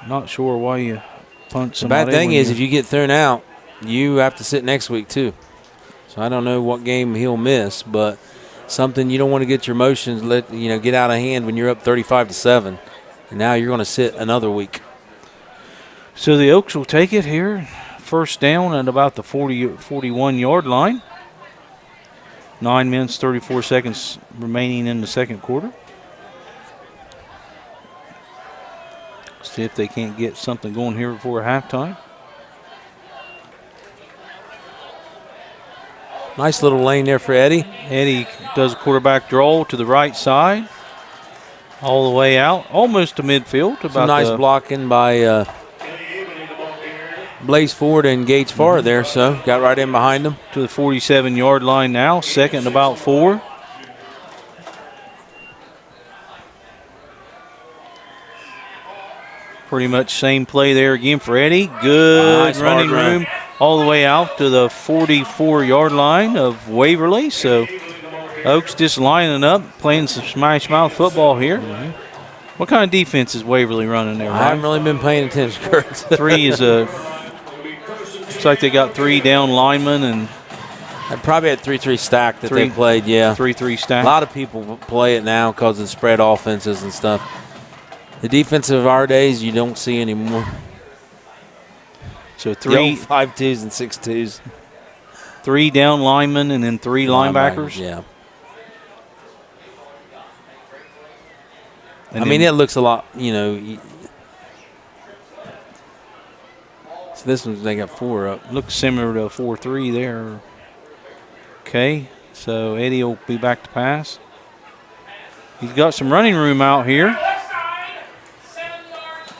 Not sure why you punch somebody. The bad thing is, if you get thrown out, you have to sit next week too. So I don't know what game he'll miss, but something you don't want to get your emotions get out of hand when you're up 35-7, and now you're going to sit another week. So the Oaks will take it here, first down at about the 41-yard line. 9 minutes, 34 seconds remaining in the second quarter. See if they can't get something going here before halftime. Nice little lane there for Eddie. Eddie does a quarterback draw to the right side, all the way out, almost to midfield. Some nice blocking by Blaze Ford and Gates Farr there, so got right in behind them. To the 47-yard line now, second and about 4. Pretty much same play there again for Eddie. Good nice running room all the way out to the 44-yard line of Waverly. So Oaks just lining up, playing some smash mouth football here. What kind of defense is Waverly running there? I haven't really been paying attention, Kurt. 3 is looks like they got 3 down linemen and I probably had 3-3 stack that they played. 3-3 stack. A lot of people play it now because of spread offenses and stuff. The defense of our days, you don't see anymore. So 3 5-2s and 6-2s. 3 down linemen and then 3 linebackers. Yeah. And I mean, it looks a lot, So this one's, they got 4 up. Looks similar to a 4-3 there. Okay, so Eddie will be back to pass. He's got some running room out here.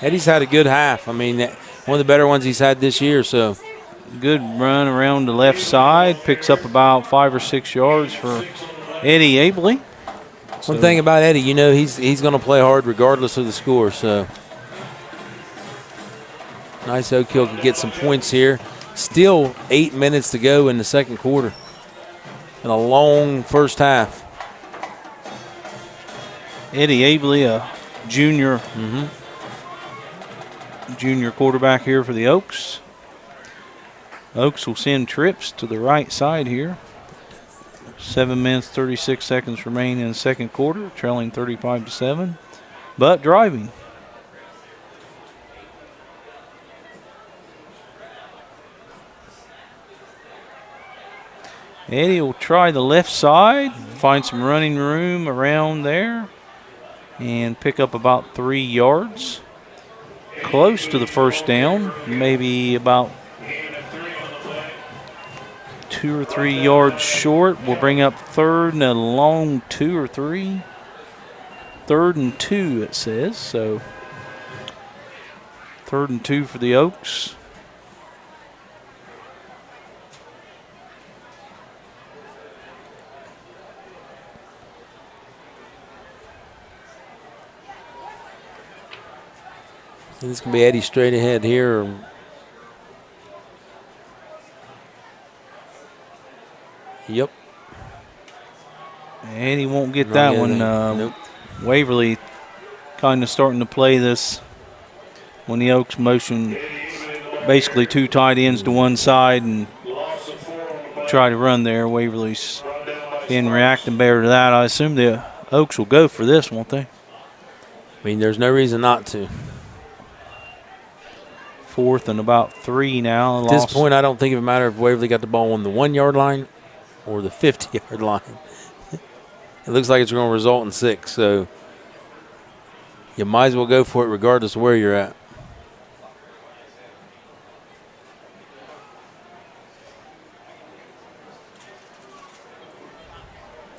Eddie's had a good half. I mean, one of the better ones he's had this year. So good run around the left side. Picks up about 5 or 6 yards for Eddie Abley. One thing about Eddie, he's going to play hard regardless of the score. So nice Oak Hill could get some points here. Still 8 minutes to go in the second quarter. And a long first half. Eddie Abley, a junior, junior quarterback here for the Oaks. Oaks will send trips to the right side here. 7 minutes, 36 seconds remain in the second quarter, trailing 35-7, but driving. Eddie will try the left side, find some running room around there, and pick up about 3 yards. Close to the first down, maybe about 2 or 3 yards short. We'll bring up third and a long 2 or 3. 3rd and 2, it says. So 3rd and 2 for the Oaks. This can be Eddie straight ahead here. Yep. And he won't get that one. Nope. Waverly kind of starting to play this when the Oaks motion basically 2 tight ends to one side and try to run there. Waverly's been reacting better to that. I assume the Oaks will go for this, won't they? I mean, there's no reason not to. 4th and about 3 now. At this point, I don't think it would matter if Waverly got the ball on the 1 yard line or the 50-yard line. It looks like it's going to result in 6, so you might as well go for it regardless of where you're at.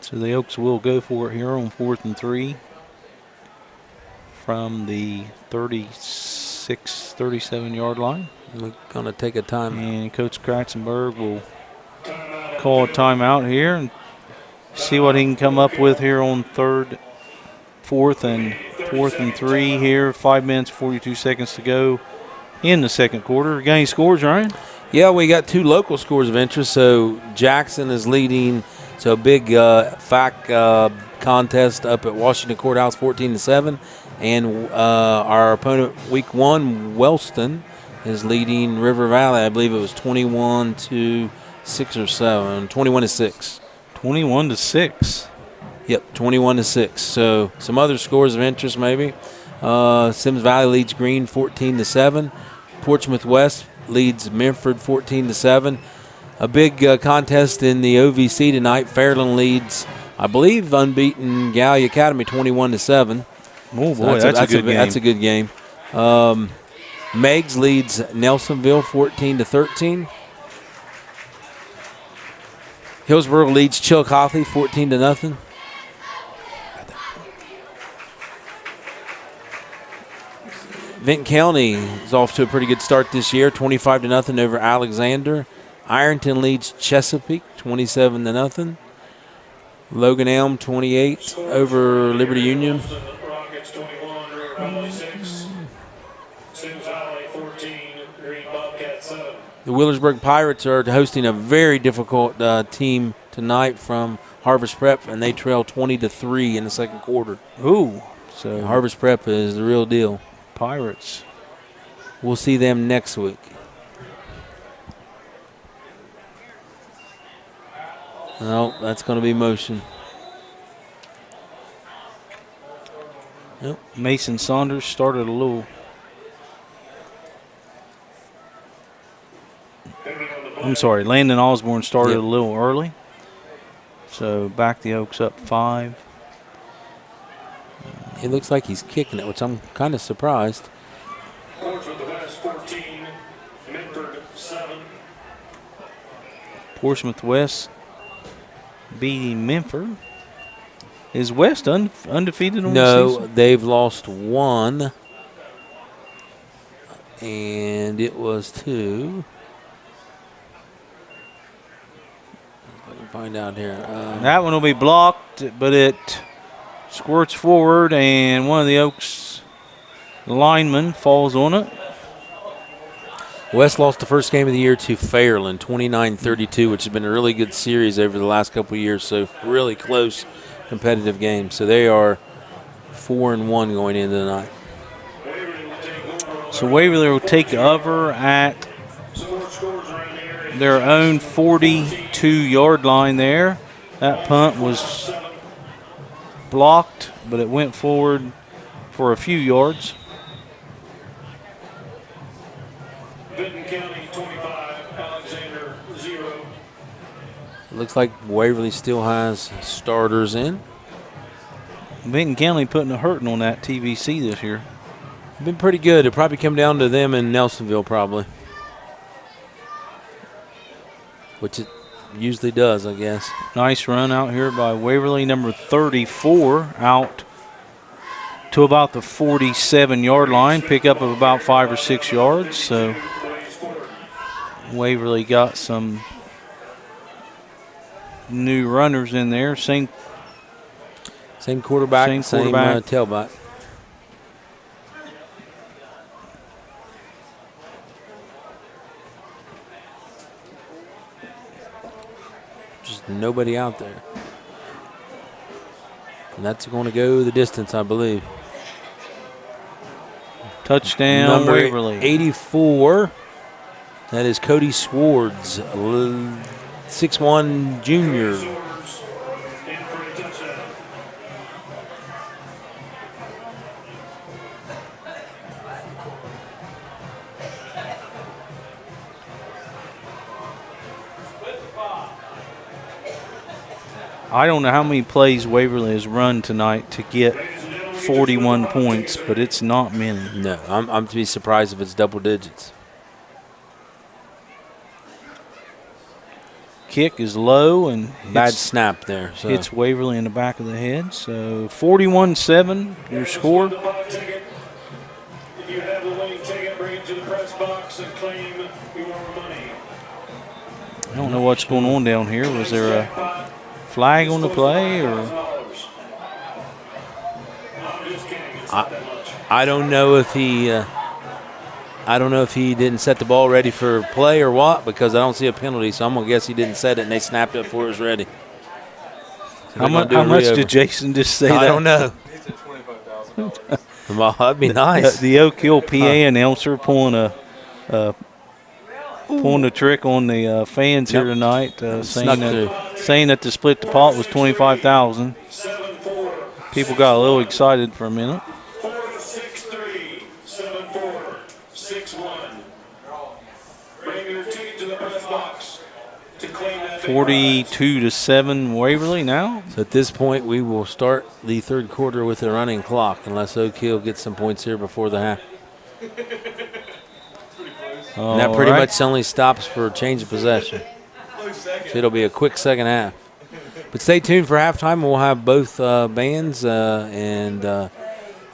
So the Oaks will go for it here on 4th and 3 from the 37-yard line. We're going to take a time. And Coach Kratzenberg will call a timeout here and see what he can come up with here on 4th and 3 here. 5 minutes, 42 seconds to go in the second quarter. Got any scores, Ryan? Yeah, we got 2 local scores of interest. So Jackson is leading. So big FAC contest up at Washington Courthouse, 14-7. And our opponent, week 1, Wellston, is leading River Valley. I believe it was 21-6 or 7. 21-6. 21-6. Yep, 21-6. So some other scores of interest maybe. Sims Valley leads Green 14-7. Portsmouth West leads Memphis 14-7. A big contest in the OVC tonight. Fairland leads, I believe, unbeaten Gallia Academy 21-7. Oh boy, that's a good game. That's a good game. Meigs leads Nelsonville 14-13. Hillsborough leads Chillicothe 14-0. Vinton County is off to a pretty good start this year, 25-0 over Alexander. Ironton leads Chesapeake 27-0. Logan Elm 28 over Liberty Union. The Wheelersburg Pirates are hosting a very difficult team tonight from Harvest Prep, and they trail 20-3 in the second quarter. Ooh, so Harvest Prep is the real deal. Pirates. We'll see them next week. No, that's going to be motion. Yep. Mason Saunders started a little. I'm sorry, Landon Osborne started a little early. So back the Oaks up 5. It looks like he's kicking it, which I'm kind of surprised. Portsmouth West beating Memphis. Is West undefeated on the season? No, they've lost 1. And it was to. I can find out here. That one will be blocked, but it squirts forward, and one of the Oaks linemen falls on it. West lost the first game of the year to Fairland, 29-32, which has been a really good series over the last couple of years. So really close, competitive games. So they are 4-1 going into the night. So Waverly will take over at their own 42-yard line there. That punt was blocked, but it went forward for a few yards. Benton County 25, Alexander 0. It looks like Waverly still has starters in. Benton County putting a hurting on that TVC this year. Been pretty good. It'll probably come down to them in Nelsonville, probably. Which it usually does, I guess. Nice run out here by Waverly, number 34, out to about the 47-yard line. Pickup of about 5 or 6 yards. So Waverly got some new runners in there. Same quarterback, same tailback. Just nobody out there. And that's going to go the distance, I believe. Touchdown, Number Waverly. 84. That is Cody Swartz, 6'1" junior. I don't know how many plays Waverly has run tonight to get 41 points, but it's not many. No, I'm to be surprised if it's double digits. Kick is low and Bad snap there. So. hits Waverly in the back of the head. So 41-7, your score. If you have the winning ticket, bring it to the press box and claim your money. I don't know what's going on down here. Was there a flag on the play, or I don't know if he didn't set the ball ready for play or what, because I don't see a penalty. So I'm gonna guess he didn't set it and they snapped it before it was ready. So how much did Jason just say? I don't know. He said $25,000. Well, that'd be nice. The Oak Hill PA announcer pulling a trick on the fans here tonight, saying that the split the pot was $25,000. People got a little excited for a minute. 4-6-3, 7-4, 6-1. Bring your ticket to the press box to claim that. 42-7 Waverly now. So at this point, we will start the third quarter with a running clock, unless Oak Hill gets some points here before the half. And that pretty much only stops for change of possession. So it'll be a quick second half. But stay tuned for halftime. We'll have both bands, and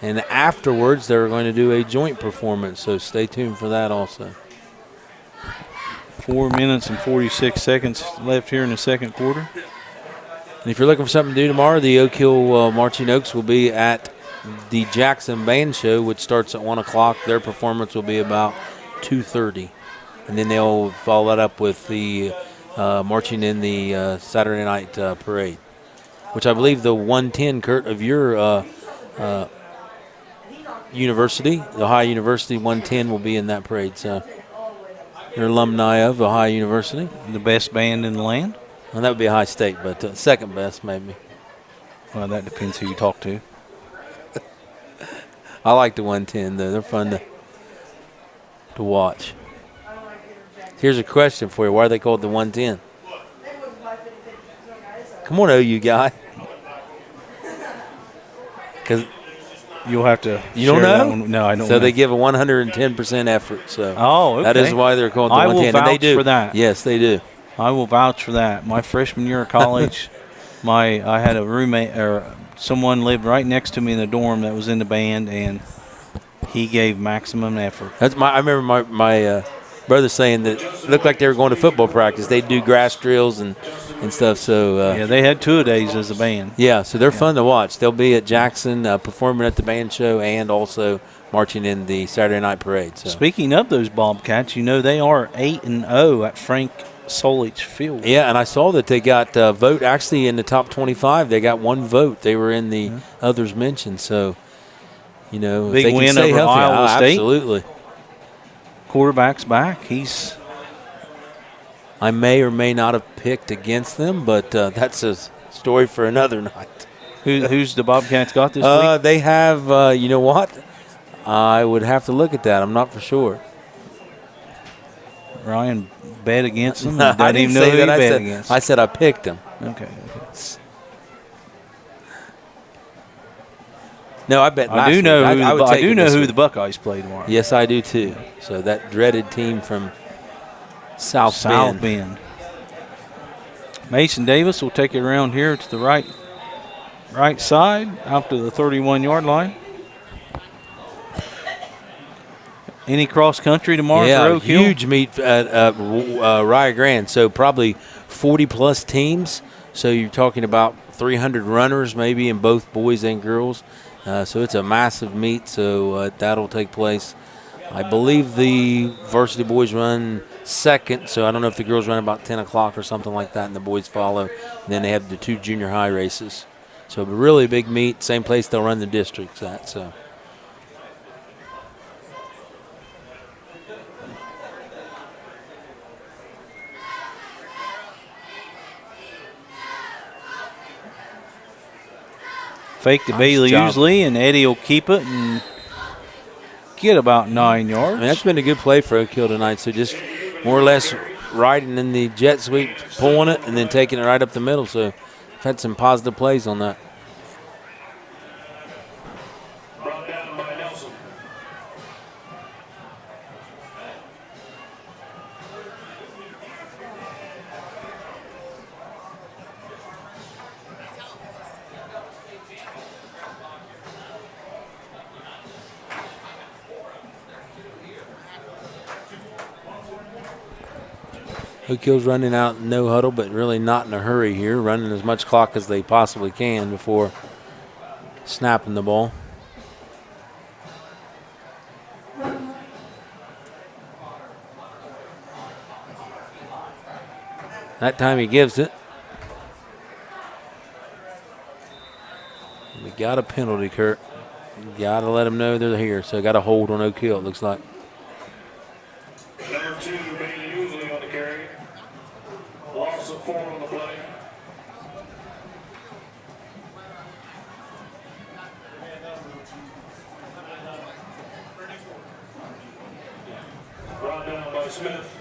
afterwards they're going to do a joint performance. So stay tuned for that also. 4 minutes and 46 seconds left here in the second quarter. And if you're looking for something to do tomorrow, the Oak Hill Marching Oaks will be at the Jackson Band Show, which starts at 1 o'clock. Their performance will be about 2:30, and then they'll follow that up with the marching in the Saturday night parade, which I believe the 110, Kurt, of your university, the Ohio University 110, will be in that parade. So you're alumni of Ohio University. The best band in the land? And that would be Ohio State, but second best maybe. Well, that depends who you talk to. I like the 110, though. They're fun to watch. Here's a question for you. Why are they called the 110? Come on, OU guy. Because you'll have to. You don't know? No, I don't. So know. they give a 110% effort. So okay. That is why they're called the 110. I will vouch and they do. for that. Yes, they do. I will vouch for that. My freshman year of college, I had a roommate or someone lived right next to me in the dorm that was in the band, and he gave maximum effort. I remember my brother saying that it looked like they were going to football practice. They do grass drills and stuff. So yeah, they had 2 days as a band. Yeah, so they're fun to watch. They'll be at Jackson performing at the band show and also marching in the Saturday night parade. So. Speaking of those Bobcats, you know they are 8-0 at Frank Solich Field. Yeah, and I saw that they got a vote actually in the top 25. They got one vote. They were in the others mentioned. So, you know, big if they win can stay over healthy, Iowa State. Absolutely. Quarterback's back. I may or may not have picked against them, but that's a story for another night. Who's the Bobcats got this week? They have, you know what? I would have to look at that. I'm not for sure. Ryan bet against them. I didn't even know say who that. he I bet said, against. I said I picked them. Okay. No, I bet. I do know. I do know who the Buckeyes play tomorrow. Yes, I do too. So that dreaded team from South Bend. Mason Davis will take it around here to the right side, out to the 31-yard line. Any cross country tomorrow for Oak Hill? Huge meet at Rio Grande. So probably 40-plus teams. So you're talking about 300 runners maybe in both boys and girls. So it's a massive meet. So that'll take place. I believe the varsity boys run second. So I don't know if the girls run about 10 o'clock or something like that, and the boys follow. And then they have the 2 junior high races. So a really big meet. Same place they'll run the districts at. So. Fake to Bailey usually, and Eddie will keep it and get about 9 yards. I mean, that's been a good play for Oak Hill tonight. So just more or less riding in the jet sweep, pulling it, and then taking it right up the middle. So I've had some positive plays on that. Brought down by Nelson. Oak Hill's running out no huddle, but really not in a hurry here, running as much clock as they possibly can before snapping the ball. That time he gives it. We got a penalty, Kurt. You got to let them know they're here. So got a hold on Oak Hill, it looks like. Number 2, Bailey usually on the carry. Loss of 4 on the play. Brought down by Smith.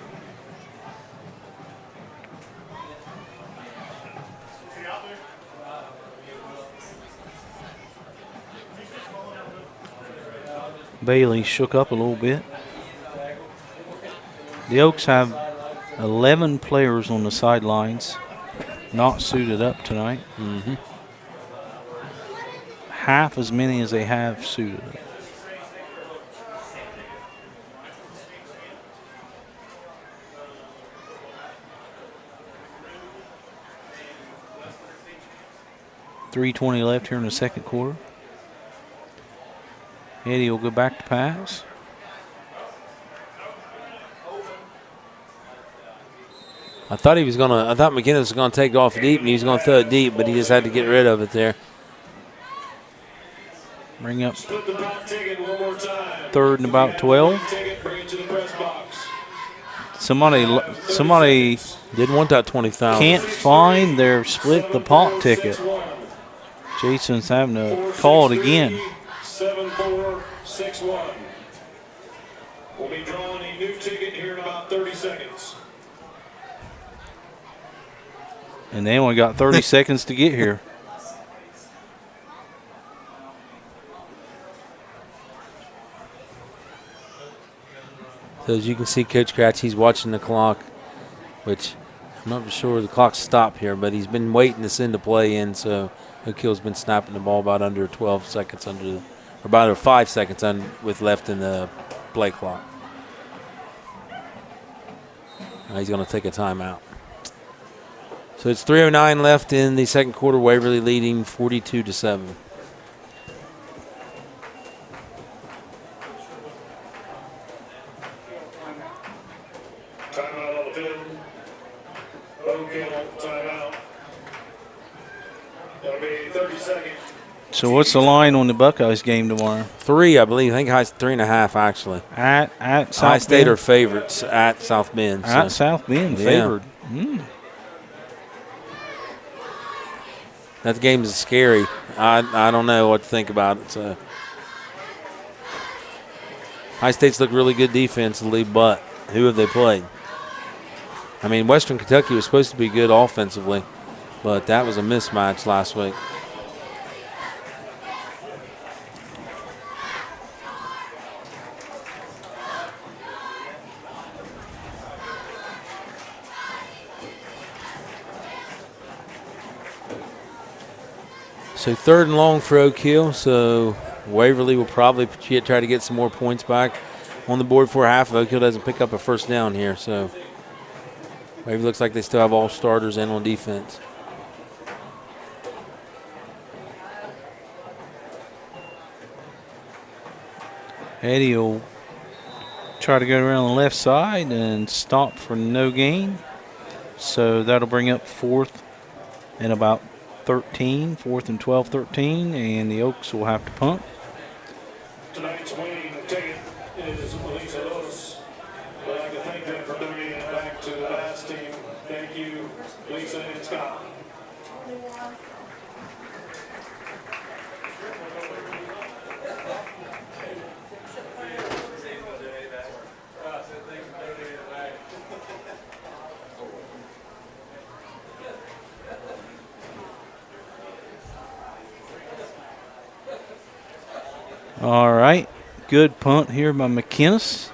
Bailey shook up a little bit. The Oaks have 11 players on the sidelines not suited up tonight. Mm-hmm. Half as many as they have suited up. .320 left here in the second quarter. Eddie will go back to pass. I thought McKinnon was gonna take off deep and he was gonna throw it deep, but he just had to get rid of it there. Bring up 3rd and about 12. Somebody didn't want that 20,000. Can't find their split the pot ticket. Jason's having to call it again. 7-4-6-1. We'll be drawing a new ticket here in about 30 seconds. And they only got 30 seconds to get here. So as you can see, Coach Kratz, he's watching the clock, which I'm not sure the clock's stopped here, but he's been waiting to send the play in. So Oak Hill's been snapping the ball about under 12 seconds or about 5 seconds with left in the play clock. Now he's going to take a timeout. So it's 3:09 left in the second quarter. Waverly leading 42-7. field. Oak Hill timeout. That'll be 30 seconds. So what's the line on the Buckeyes game tomorrow? 3, I believe. I think High 3.5 actually. At South High State Bend? are favorites at South Bend. At South Bend, Yeah. favored. That game is scary. I don't know what to think about it. So High State's looked really good defensively, but who have they played? I mean, Western Kentucky was supposed to be good offensively, but that was a mismatch last week. So 3rd and long for Oak Hill. So Waverly will probably try to get some more points back on the board for half. Oak Hill doesn't pick up a first down here. So Waverly looks like they still have all starters in on defense. Eddie will try to go around the left side and stop for no gain. So that'll bring up 4th and about 13, 4th and 12, 13, and the Oaks will have to punt. Tonight's winning ticket is Lisa Lewis. I'd like to thank them for donating it back to the last team. Thank you, Lisa and Scott. All right, good punt here by McInnes.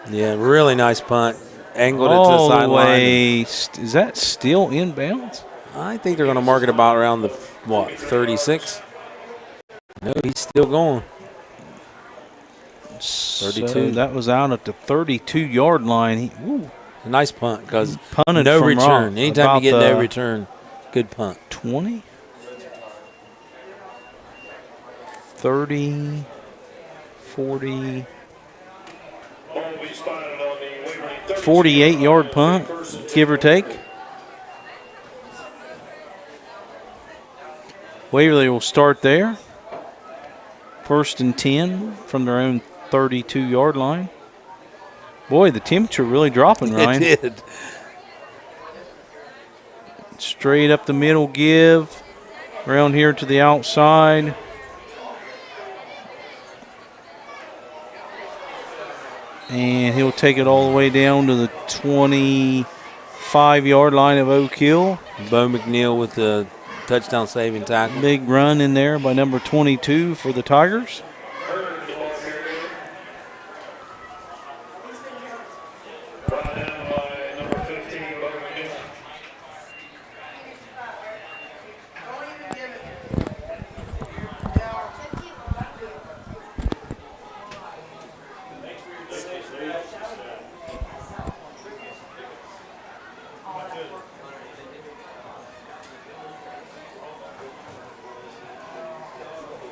Yeah, really nice punt. Angled it to the All the sideline. way. Is that still inbounds? I think they're going to mark it about around the, 36? No, he's still going. 32. So that was out at the 32-yard line. A nice punt because Punted no from return. Rock Anytime about you get no the return, good punt. 20, 30, 40, 48-yard punt, give or take. Waverly will start there. 1st and 10 from their own 32-yard line. Boy, the temperature really dropping, Ryan. It did. Straight up the middle give. Around here to the outside. And he'll take it all the way down to the 25-yard line of Oak Hill. Bo McNeil with the touchdown saving tackle. Big run in there by number 22 for the Tigers.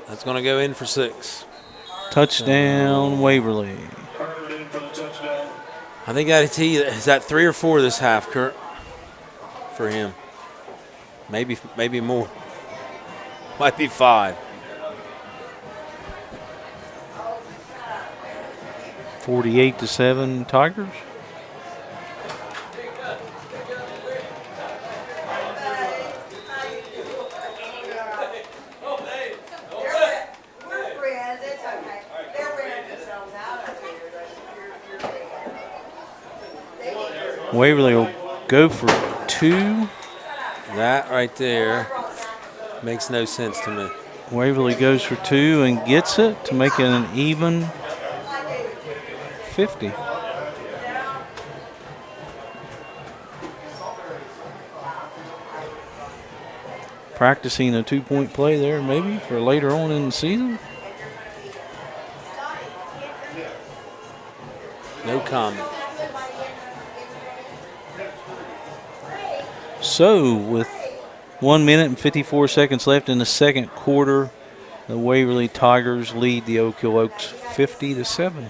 That's going to go in for 6. Touchdown, Waverly. I think is that 3 or 4 this half, Kurt, for him. Maybe more. Might be 5. 48-7 Tigers. Waverly will go for 2. That right there makes no sense to me. Waverly goes for 2 and gets it to make it an even 50. Practicing a 2-point play there maybe for later on in the season. No comment. So with 1 minute and 54 seconds left in the second quarter, the Waverly Tigers lead the Oak Hill Oaks 50-7.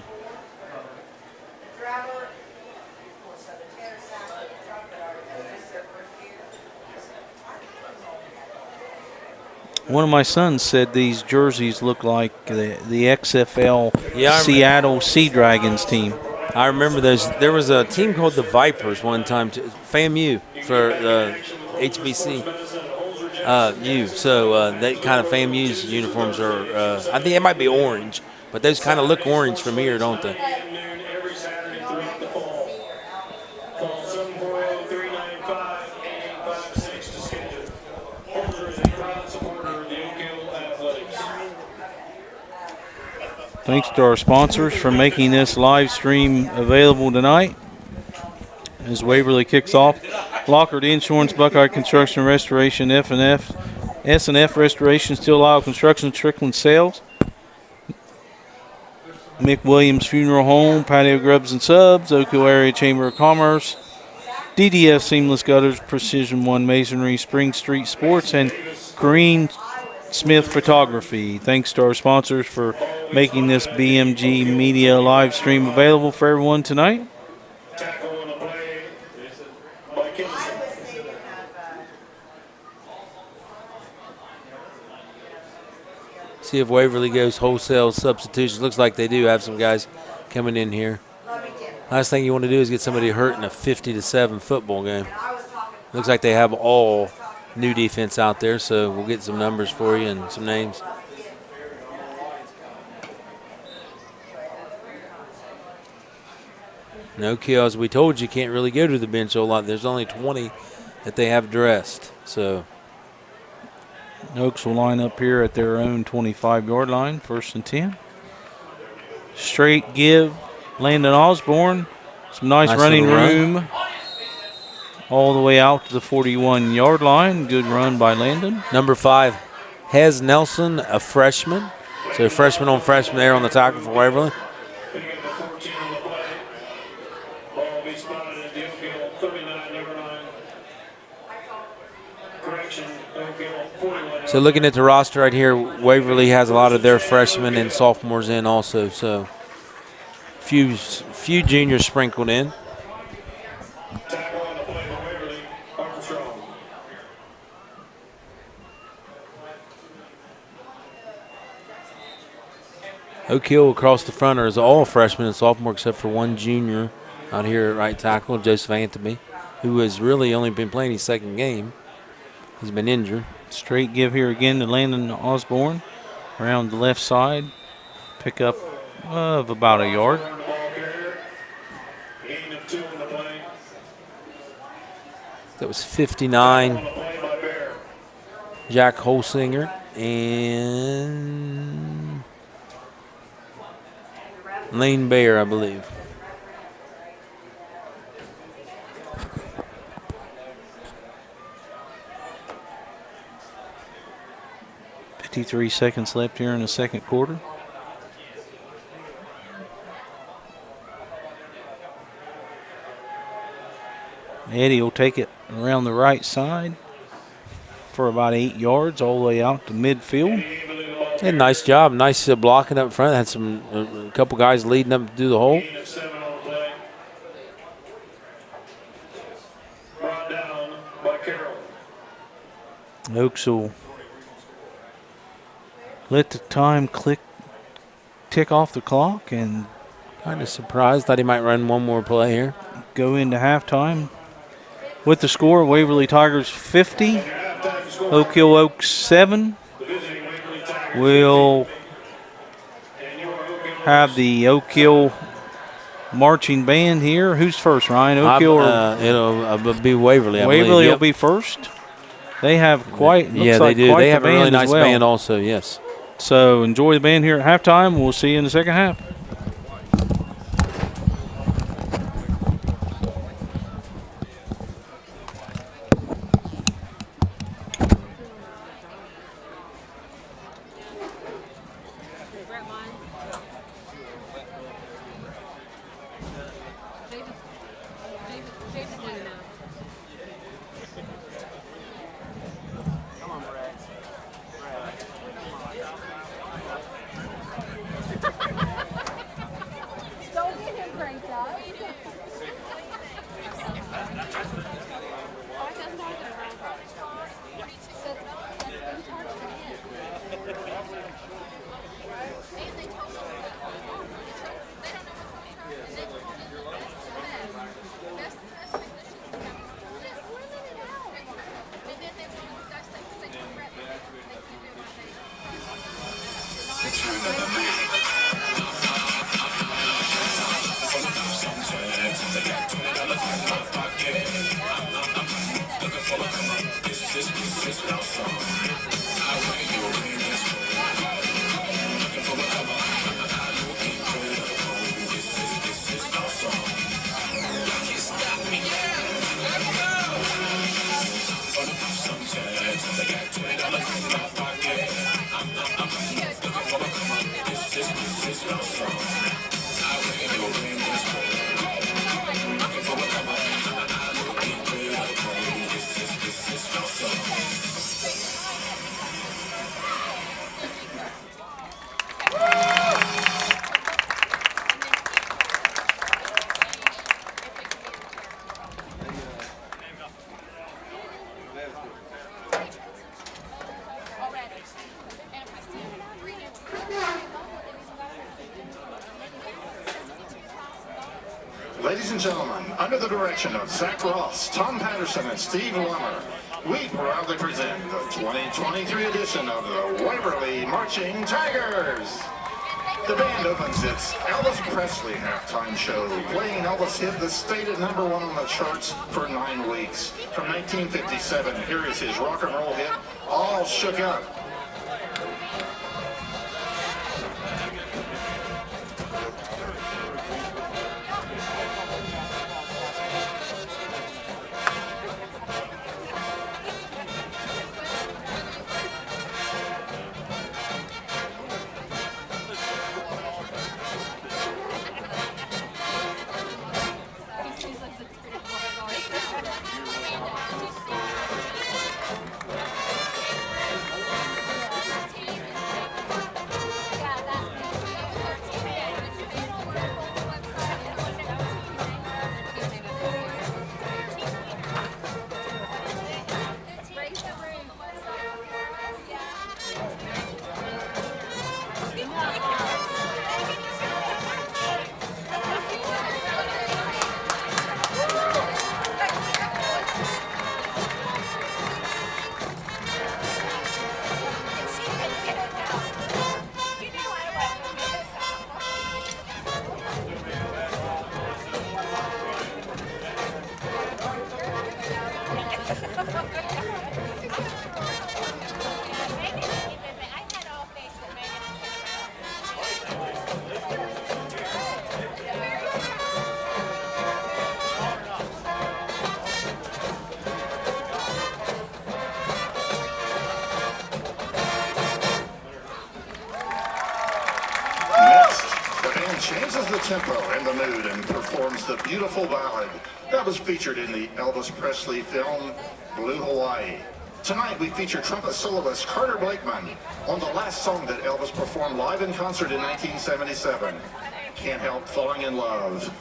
One of my sons said these jerseys look like the XFL Yeah, Seattle Sea Dragons team. I remember those. There was a team called the Vipers one time, FAMU for HBC U. So that kind of FAMU's uniforms are, I think it might be orange, but those kind of look orange from here, don't they? Every Saturday throughout the fall. Call 740-395-8856 to schedule. Holzer is a proud supporter of the Oak Hill Athletics. Thanks to our sponsors for making this live stream available tonight. As Waverly kicks off, Lockard Insurance, Buckeye Construction Restoration, S&F Restoration, Steel Isle Construction, Strickland Sales, Mick Williams Funeral Home, Patio Grubs and Subs, Oak Hill Area Chamber of Commerce, DDF Seamless Gutters, Precision One Masonry, Spring Street Sports, and Green Smith Photography. Thanks to our sponsors for making this BMG Media live stream available for everyone tonight. Tackle on the play by Kinnison. See if Waverly goes wholesale substitutions. Looks like they do have some guys coming in here. Last thing you want to do is get somebody hurt in a 50-7 football game. Looks like they have all new defense out there, so we'll get some numbers for you and some names. No kill, as we told you, can't really go to the bench a lot. There's only 20 that they have dressed. So Oaks will line up here at their own 25-yard line, 1st and 10. Straight give, Landon Osborne. Some nice running room all the way out to the 41-yard line. Good run by Landon. Number 5, Hez Nelson, a freshman. So freshman on freshman there on the tackle for Waverly. So looking at the roster right here, Waverly has a lot of their freshmen and sophomores in also. So few juniors sprinkled in. Oak Hill across the front is all freshmen and sophomore except for one junior out here at right tackle, Joseph Anthony, who has really only been playing his second game. He's been injured. Straight give here again to Landon Osborne around the left side. Pick up of about a yard. That was 59. Jack Holsinger and Lane Bayer, I believe. .53 seconds left here in the second quarter. Eddie will take it around the right side for about 8 yards all the way out to midfield. Hey, nice job. Nice blocking up front. Had a couple guys leading up to do the hole. Oaks will let the time tick off the clock and kind of surprised. Thought he might run one more play here. Go into halftime with the score: Waverly Tigers 50, Oak Hill Oaks 7. We'll have the Oak Hill marching band here. Who's first, Ryan? Oak Hill or it'll be Waverly. Waverly will be first. They have quite. Yeah, they do. They have a really nice band also. Yes. So enjoy the band here at halftime. We'll see you in the second half. Ladies and gentlemen, under the direction of Zach Ross, Tom Patterson, and Steve Lummer, we proudly present the 2023 edition of the Waverly Marching Tigers. The band opens its Elvis Presley halftime show, playing Elvis hit that stayed at #1 on the charts for 9 weeks. From 1957, here is his rock and roll hit, All Shook Up. Changes the tempo and the mood and performs the beautiful ballad that was featured in the Elvis Presley film Blue Hawaii. Tonight we feature trumpet soloist Carter Blakeman on the last song that Elvis performed live in concert in 1977, Can't Help Falling in Love.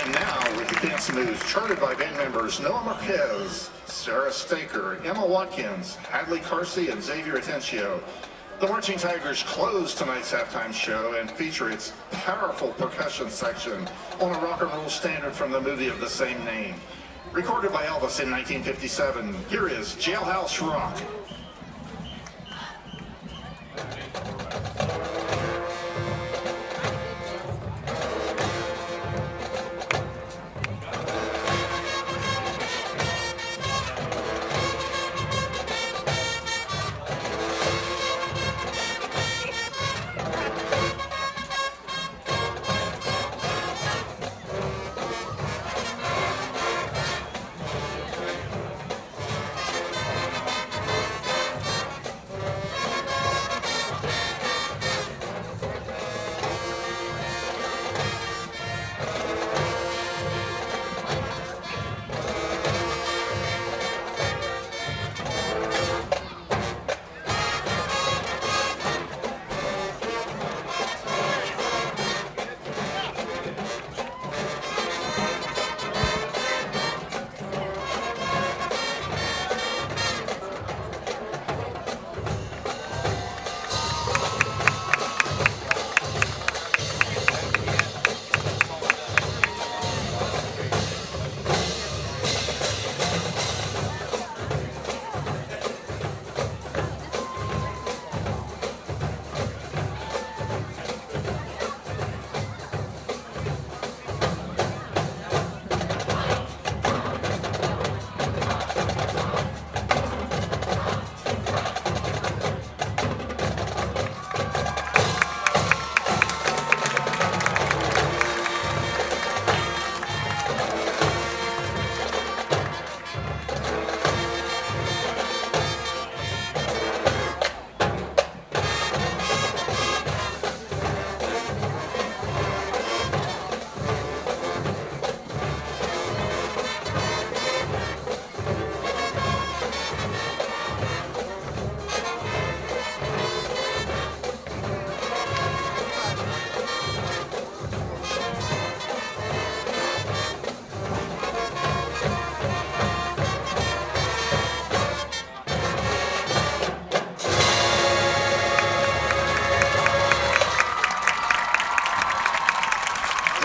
And now, with the dance moves charted by band members Noah Marquez, Sarah Staker, Emma Watkins, Hadley Carsey, and Xavier Atencio, the Marching Tigers close tonight's halftime show and feature its powerful percussion section on a rock and roll standard from the movie of the same name. Recorded by Elvis in 1957, here is Jailhouse Rock.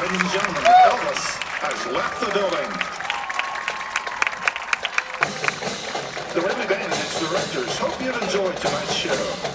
Ladies and gentlemen, Elvis has left the building. The Waverly Band and its directors hope you've enjoyed tonight's show.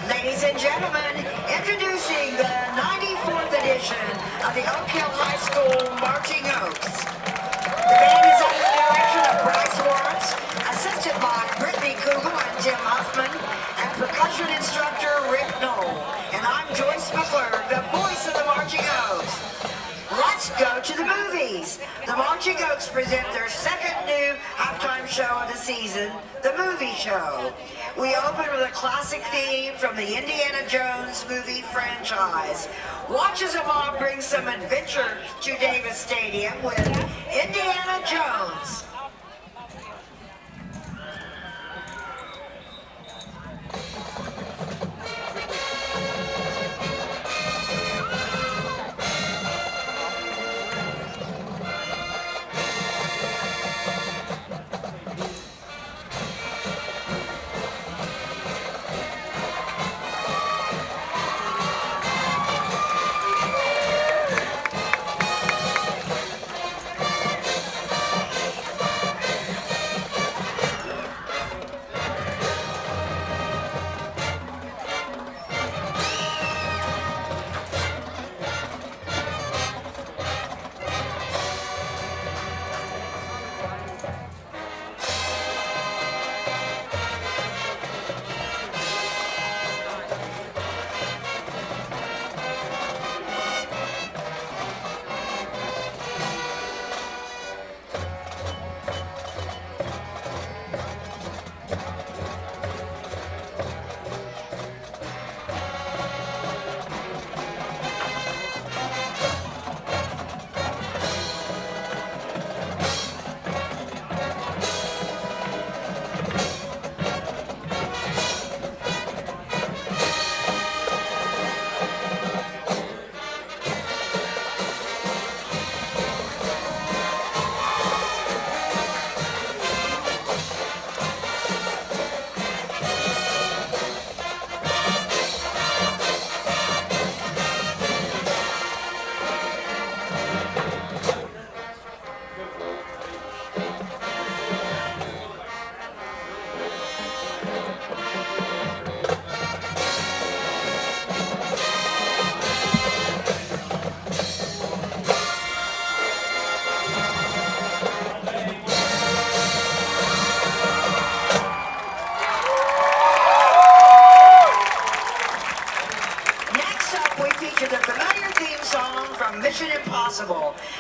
Ladies and gentlemen, introducing the 94th edition of the Oak Hill High School Marching Oaks. The band is under the direction of Bryce Lawrence, assisted by Brittany Kugel and Tim Huffman, and percussion instructor Rick Knoll. And I'm Joyce McClure, the voice of the Marching Oaks. Let's go to the movies. The Marching Oaks present their second new halftime show of the season, the movie show. We open with a classic theme from the Indiana Jones movie franchise. Watch as a mob brings some adventure to Davis Stadium with Indiana Jones.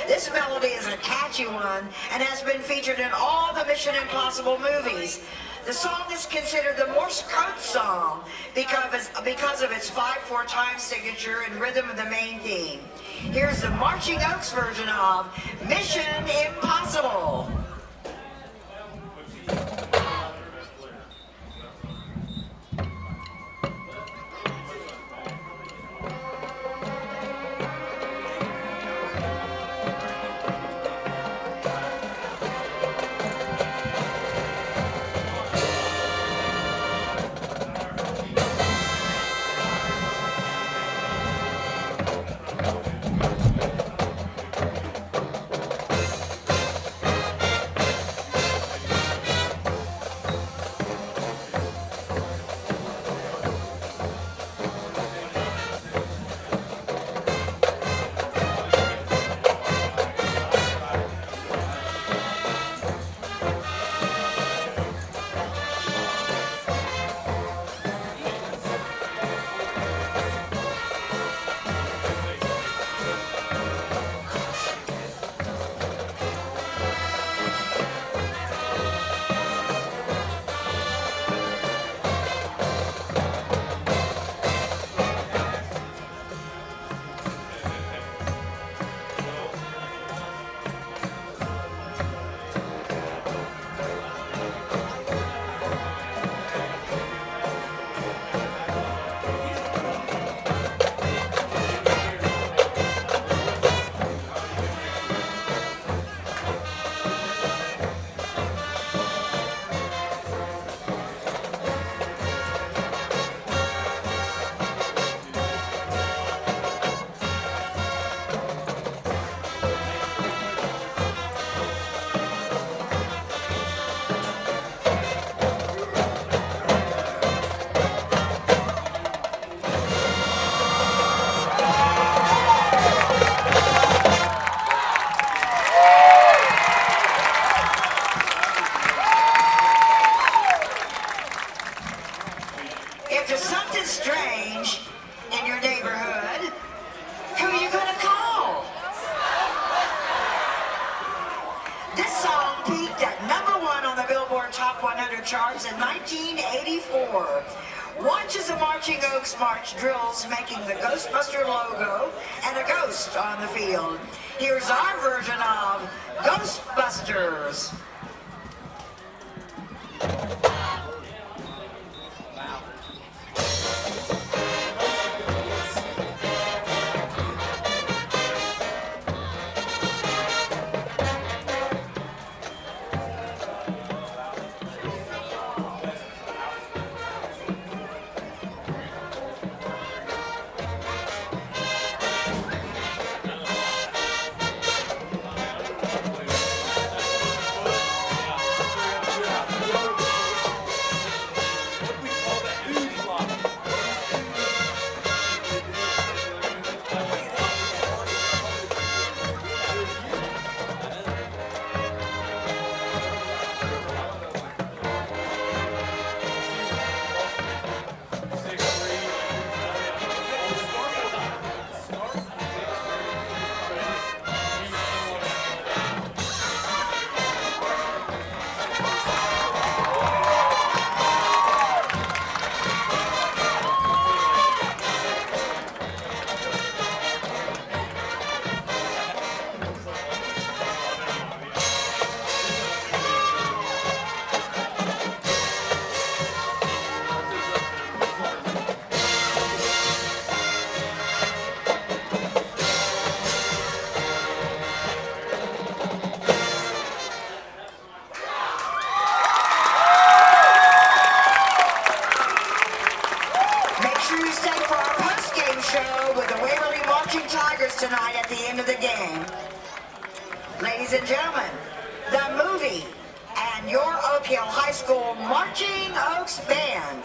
This melody is a catchy one and has been featured in all the Mission Impossible movies. The song is considered the Morse code song because of its 5/4 time signature and rhythm of the main theme. Here's the Marching Oaks version of Mission Impossible. If there's something strange in your neighborhood, who are you going to call? This song peaked at #1 on the Billboard charts in 1984. Watch as the Marching Oaks march drills, making the Ghostbuster logo and a ghost on the field. Here's our version of Ghostbusters. Make sure you stay for our post-game show with the Waverly Marching Tigers tonight at the end of the game. Ladies and gentlemen, the movie and your Oak Hill High School Marching Oaks Band.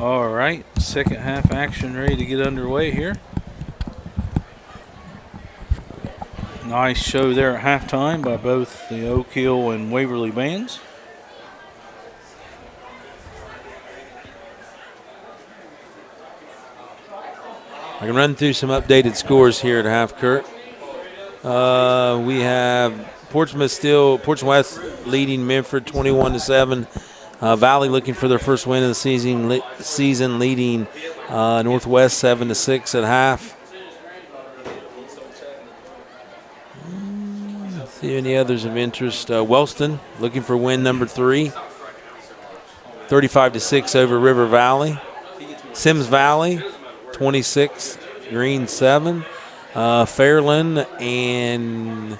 All right, second half action ready to get underway here. Nice show there at halftime by both the Oak Hill and Waverly bands. I can run through some updated scores here at half, Kurt. We have Portsmouth West leading Minford 21-7. Valley looking for their first win of the season leading Northwest 7-6 at half. Let's see any others of interest. Wellston looking for win number 3, 35-6 over River Valley. Sims Valley 26, Green 7. Fairland and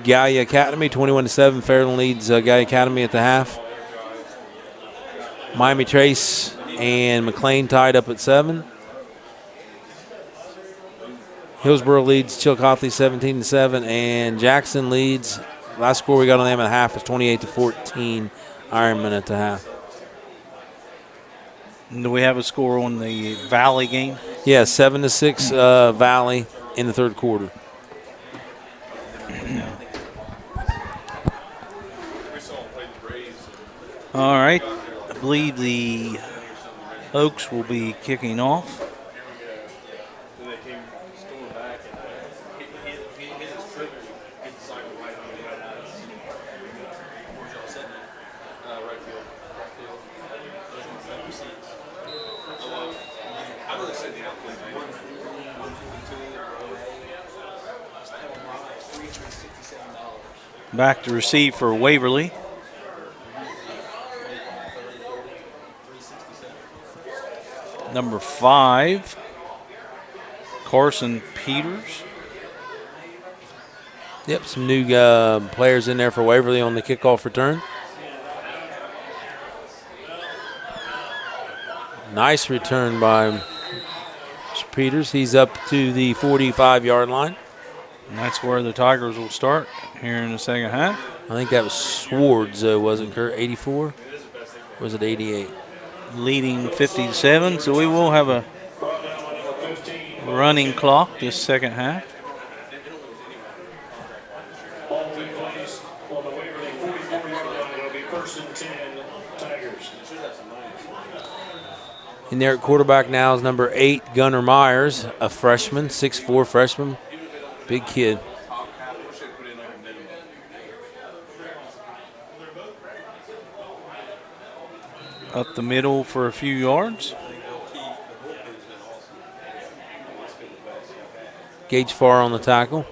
Gallia Academy 21-7. Fairland leads Gallia Academy at the half. Miami Trace and McLean tied up at 7. Hillsborough leads Chillicothe 17-7, and Jackson leads. Last score we got on them at half is 28-14. Ironman at the half. Do we have a score on the Valley game? Yeah, 7-6 Valley in the third quarter. All right, I believe the Oaks will be kicking off. Back to receive for Waverly. Number 5, Carson Peters. Yep, some new players in there for Waverly on the kickoff return. Nice return by Mr. Peters. He's up to the 45-yard line. And that's where the Tigers will start here in the second half. I think that was Swords, wasn't Kurt? 84? Or was it 88? Leading 50-7, so we will have a running clock this second half. In there at quarterback now is number 8, Gunnar Myers, a freshman, 6'4" freshman. Big kid. Up the middle for a few yards. Gage Farr on the tackle.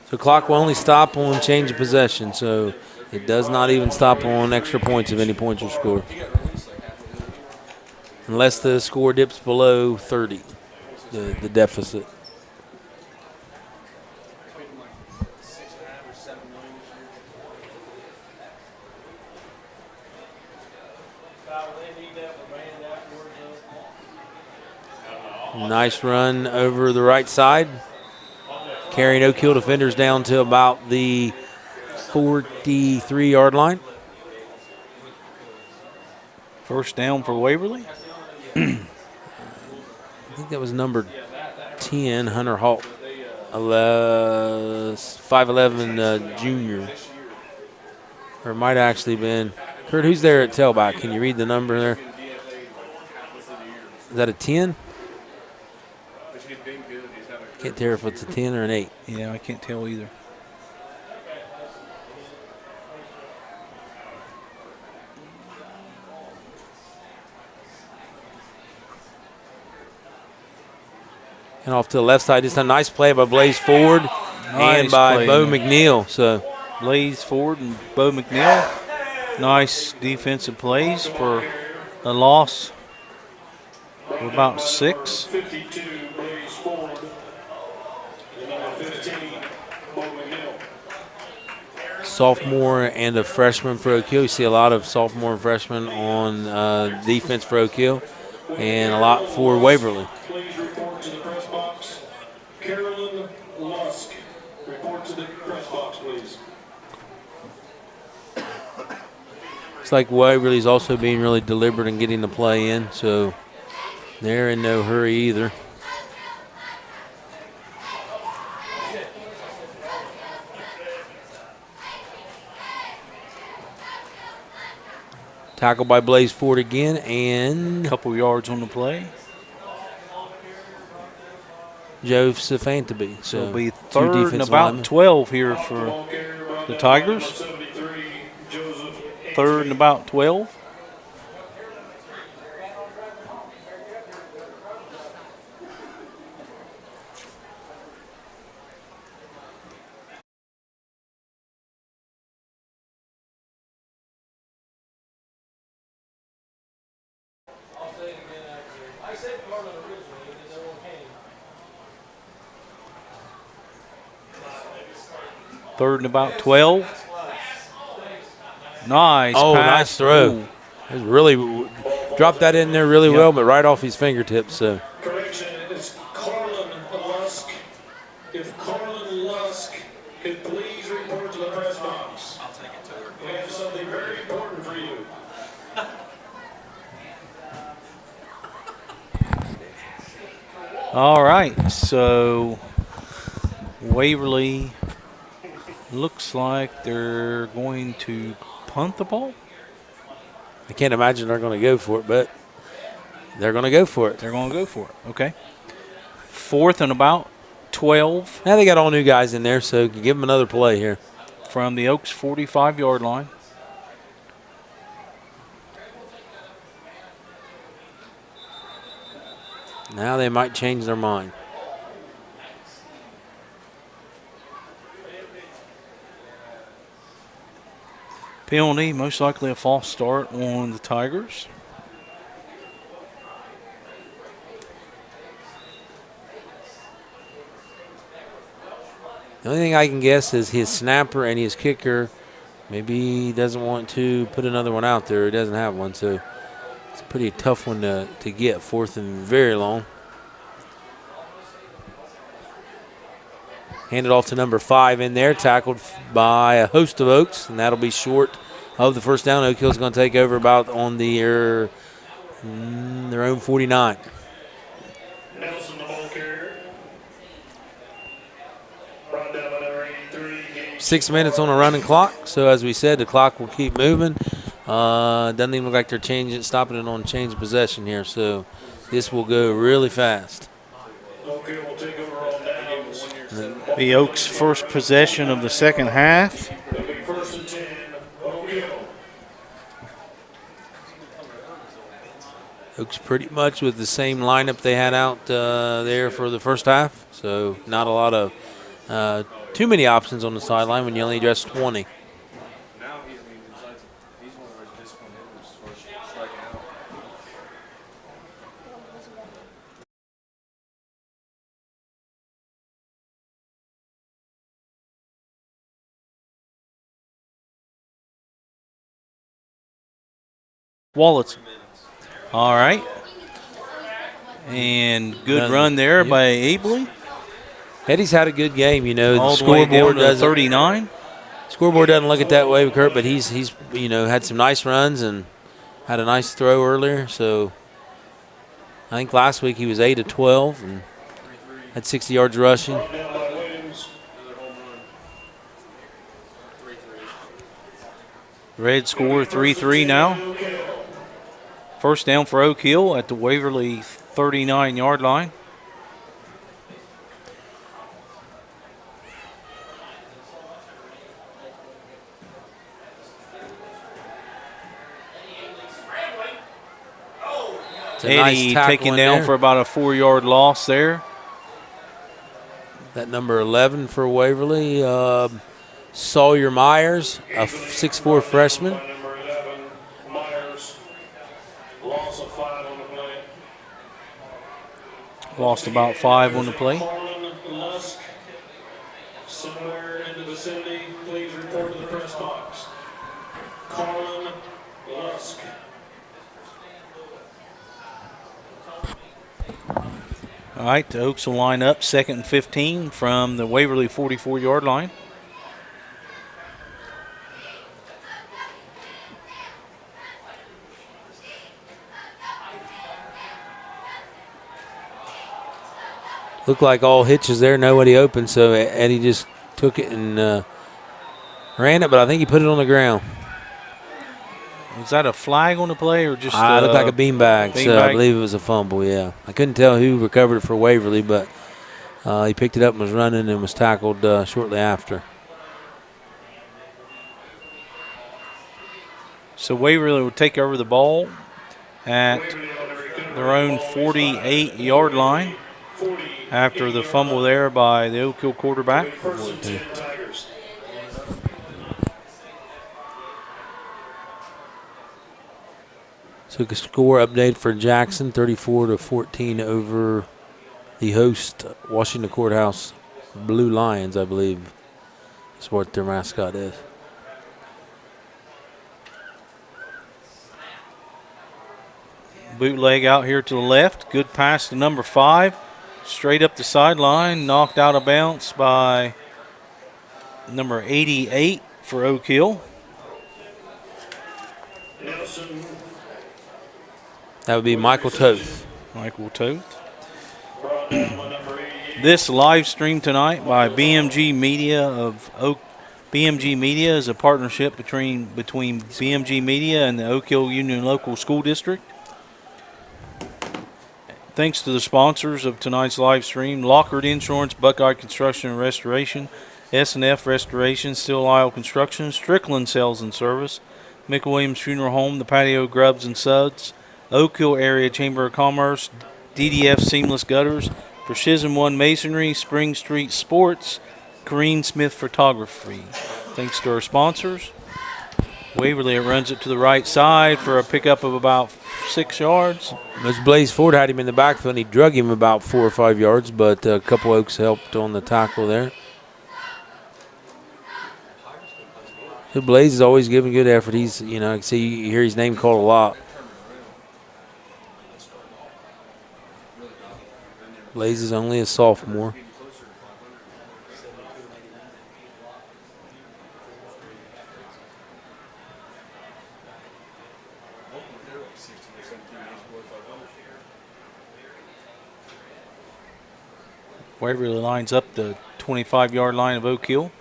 So clock will only stop on change of possession, so it does not even stop on extra points if any points are scored. Unless the score dips below 30, the deficit. Nice run over the right side. Carrying Oak Hill defenders down to about the 43-yard line. First down for Waverly. I think that was number 10, Hunter Hall, 5'11" junior. Or it might have actually been. Kurt, who's there at tailback? Can you read the number there? Is that a 10? Can't tell if it's a 10 or an 8. Yeah, I can't tell either. And off to the left side, just a nice play by Blaze Ford and by Bo McNeil. So Blaze Ford and Bo McNeil. Nice defensive plays for a loss of about 6. Sophomore and a freshman for Oak Hill. You see a lot of sophomore and freshmen on defense for Oak Hill, and a lot for Waverly. report to the press box, please. It's like Waverly's also being really deliberate in getting the play in, so they're in no hurry either. Tackle by Blaze Ford again, and a couple yards on the play. Joseph Antaby. So it'll So be two third and defensive about linemen. 12 here for the Tigers. Third and about 12. Third and about 12. Nice Oh, pass. nice throw. Ooh. It was really dropped that in there really well, but right off his fingertips. So Correction, it's Carlin Lusk. If Carlin Lusk could please report to the press box. I'll take it to her. We have something very important for you. All right, so Waverly looks like they're going to punt the ball. I can't imagine they're going to go for it, but they're going to go for it. They're going to go for it. Okay. Fourth and about 12 Now they got all new guys in there, so you can give them another play here. from the Oaks 45-yard line. Now they might change their mind. Penalty, most likely a false start on the Tigers. The only thing I can guess is his snapper and his kicker. Maybe he doesn't want to put another one out there. He doesn't have one, so it's a pretty tough one to get. Fourth and very long. Handed off to number 5 in there, tackled by a host of Oaks, and that'll be short of the first down. Oak Hill's going to take over about on their own 49. Nelson, the ball carrier. Brought down by number 83. 6 minutes on a running clock, so as we said, the clock will keep moving. Doesn't even look like they're stopping it on change of possession here, so this will go really fast. Okay, we'll take over on downs. The Oaks' first possession of the second half. It'll be first and 10. Oak Hill. Oaks pretty much with the same lineup they had out there for the first half, so not a lot of too many options on the sideline when you only dress 20. Now he's one of those disciplined hitters for striking out. Wallets. All right. And good run there by Abley. Eddie's had a good game, you know. All The the way down scoreboard to doesn't 39. Scoreboard doesn't look at that way, Kurt, but he's had some nice runs and had a nice throw earlier. So I think last week he was 8 of 12 and had 60 yards rushing. Brought down by Williams. Red score 3-3 now. First down for Oak Hill at the Waverly 39-yard line. It's a nice Eddie tackle taken in down there. for about a 4-yard loss there. That number 11 for Waverly, Sawyer Myers, a 6'4" freshman. By number 11, Myers. Loss of 5 on the play. Lost about 5 on the play. Carlin Lusk. Somewhere in the vicinity, please report to the press box. Carlin Lusk. All right, the Oaks will line up 2nd and 15 from the Waverly 44-yard line. Looked like all hitches there, nobody open, so Eddie just took it and ran it, but I think he put it on the ground. Was that a flag on the play or just It looked like a beanbag, so I believe it was a fumble, yeah. I couldn't tell who recovered it for Waverly, but he picked it up and was running and was tackled shortly after. So Waverly will take over the ball at their own 48-yard line after the fumble there by the Oak Hill quarterback. So a score update for Jackson, 34-14 over the host, Washington Courthouse Blue Lions, I believe is what their mascot is. Bootleg out here to the left. Good pass to number 5. Straight up the sideline. Knocked out of bounds by number 88 for Oak Hill. That would be Michael Toth. Michael Toth. This live stream tonight by BMG Media of Oak. BMG Media is a partnership between BMG Media and the Oak Hill Union Local School District. Thanks to the sponsors of tonight's live stream: Lockhart Insurance, Buckeye Construction and Restoration, S&F Restoration, Steel Isle Construction, Strickland Sales and Service, McWilliams Funeral Home, the Patio Grubs and Suds, Oak Hill Area Chamber of Commerce, DDF Seamless Gutters, Precision One Masonry, Spring Street Sports, Corrine Smith Photography. Thanks to our sponsors. Waverly runs it to the right side for a pickup of about 6 yards. As Blaze Ford had him in the backfield, and he drug him about 4 or 5 yards, but a couple Oaks helped on the tackle there. So Blaze is always giving good effort. He's, you know, you hear his name called a lot. Blaze is only a sophomore. Waverly lines up the 25-yard line of Oak Hill.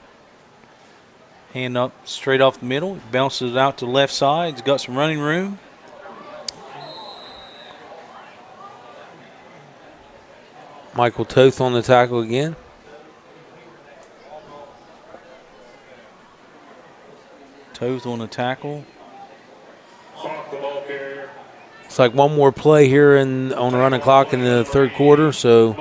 Hand up straight off the middle. Bounces it out to the left side. He's got some running room. Michael Toth on the tackle again. Toth on the tackle. It's like one more play here on the running clock in the third quarter, so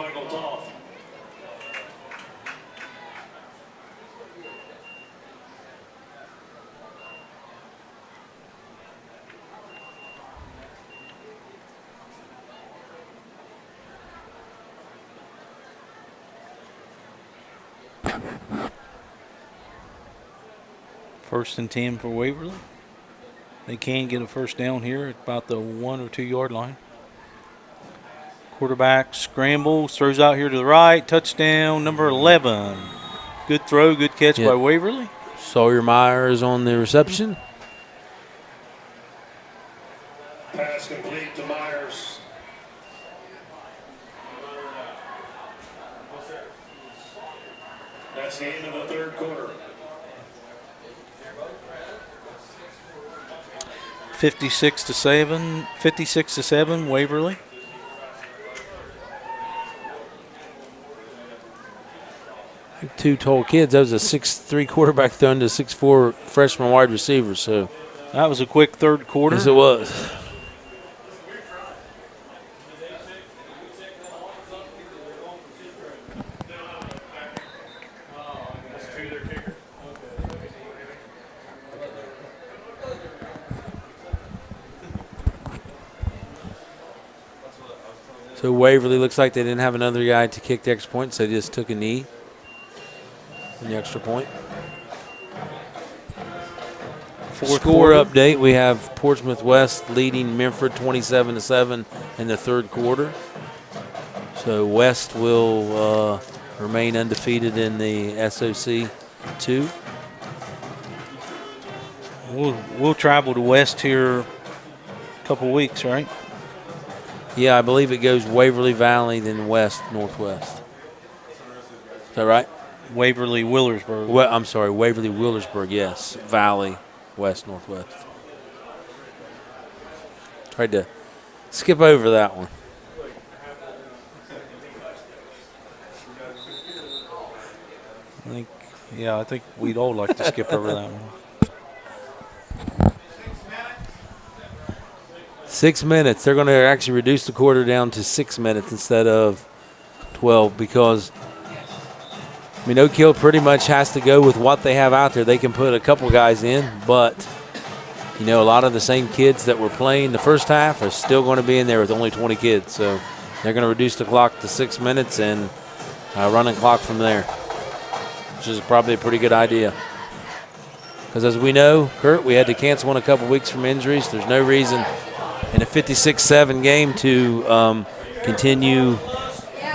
First and 10 for Waverly. They can get a first down here at about the 1 or 2 yard line. Quarterback scrambles, throws out here to the right. Touchdown, number 11. Good throw, good catch by Waverly. Sawyer Myers on the reception. Pass complete to Myers. That's the end of the third quarter. 56-7, Waverly. Two tall kids. That was a 6'3" quarterback throwing to 6'4" freshman wide receiver. So that was a quick third quarter. Yes, it was. So Waverly looks like they didn't have another guy to kick the extra point, so they just took a knee in the extra point. Fourth Score quarter update, we have Portsmouth West leading Memphis 27-7 in the third quarter. So West will remain undefeated in the SOC 2. We'll travel to West here a couple weeks, right? Yeah, I believe it goes Waverly Valley, then West, Northwest. Is that right? Waverly, Willersburg. Well, I'm sorry, Waverly, Willersburg, yes. Valley, West, Northwest. Tried to skip over that one. I think we'd all like to skip over that one. 6 minutes. They're going to actually reduce the quarter down to 6 minutes instead of 12 because, I mean, Oak Hill pretty much has to go with what they have out there. They can put a couple guys in, but, you know, a lot of the same kids that were playing the first half are still going to be in there with only 20 kids. So they're going to reduce the clock to 6 minutes and running clock from there, which is probably a pretty good idea. Because as we know, Kurt, we had to cancel one a couple weeks from injuries. There's no reason in a 56-7 game to continue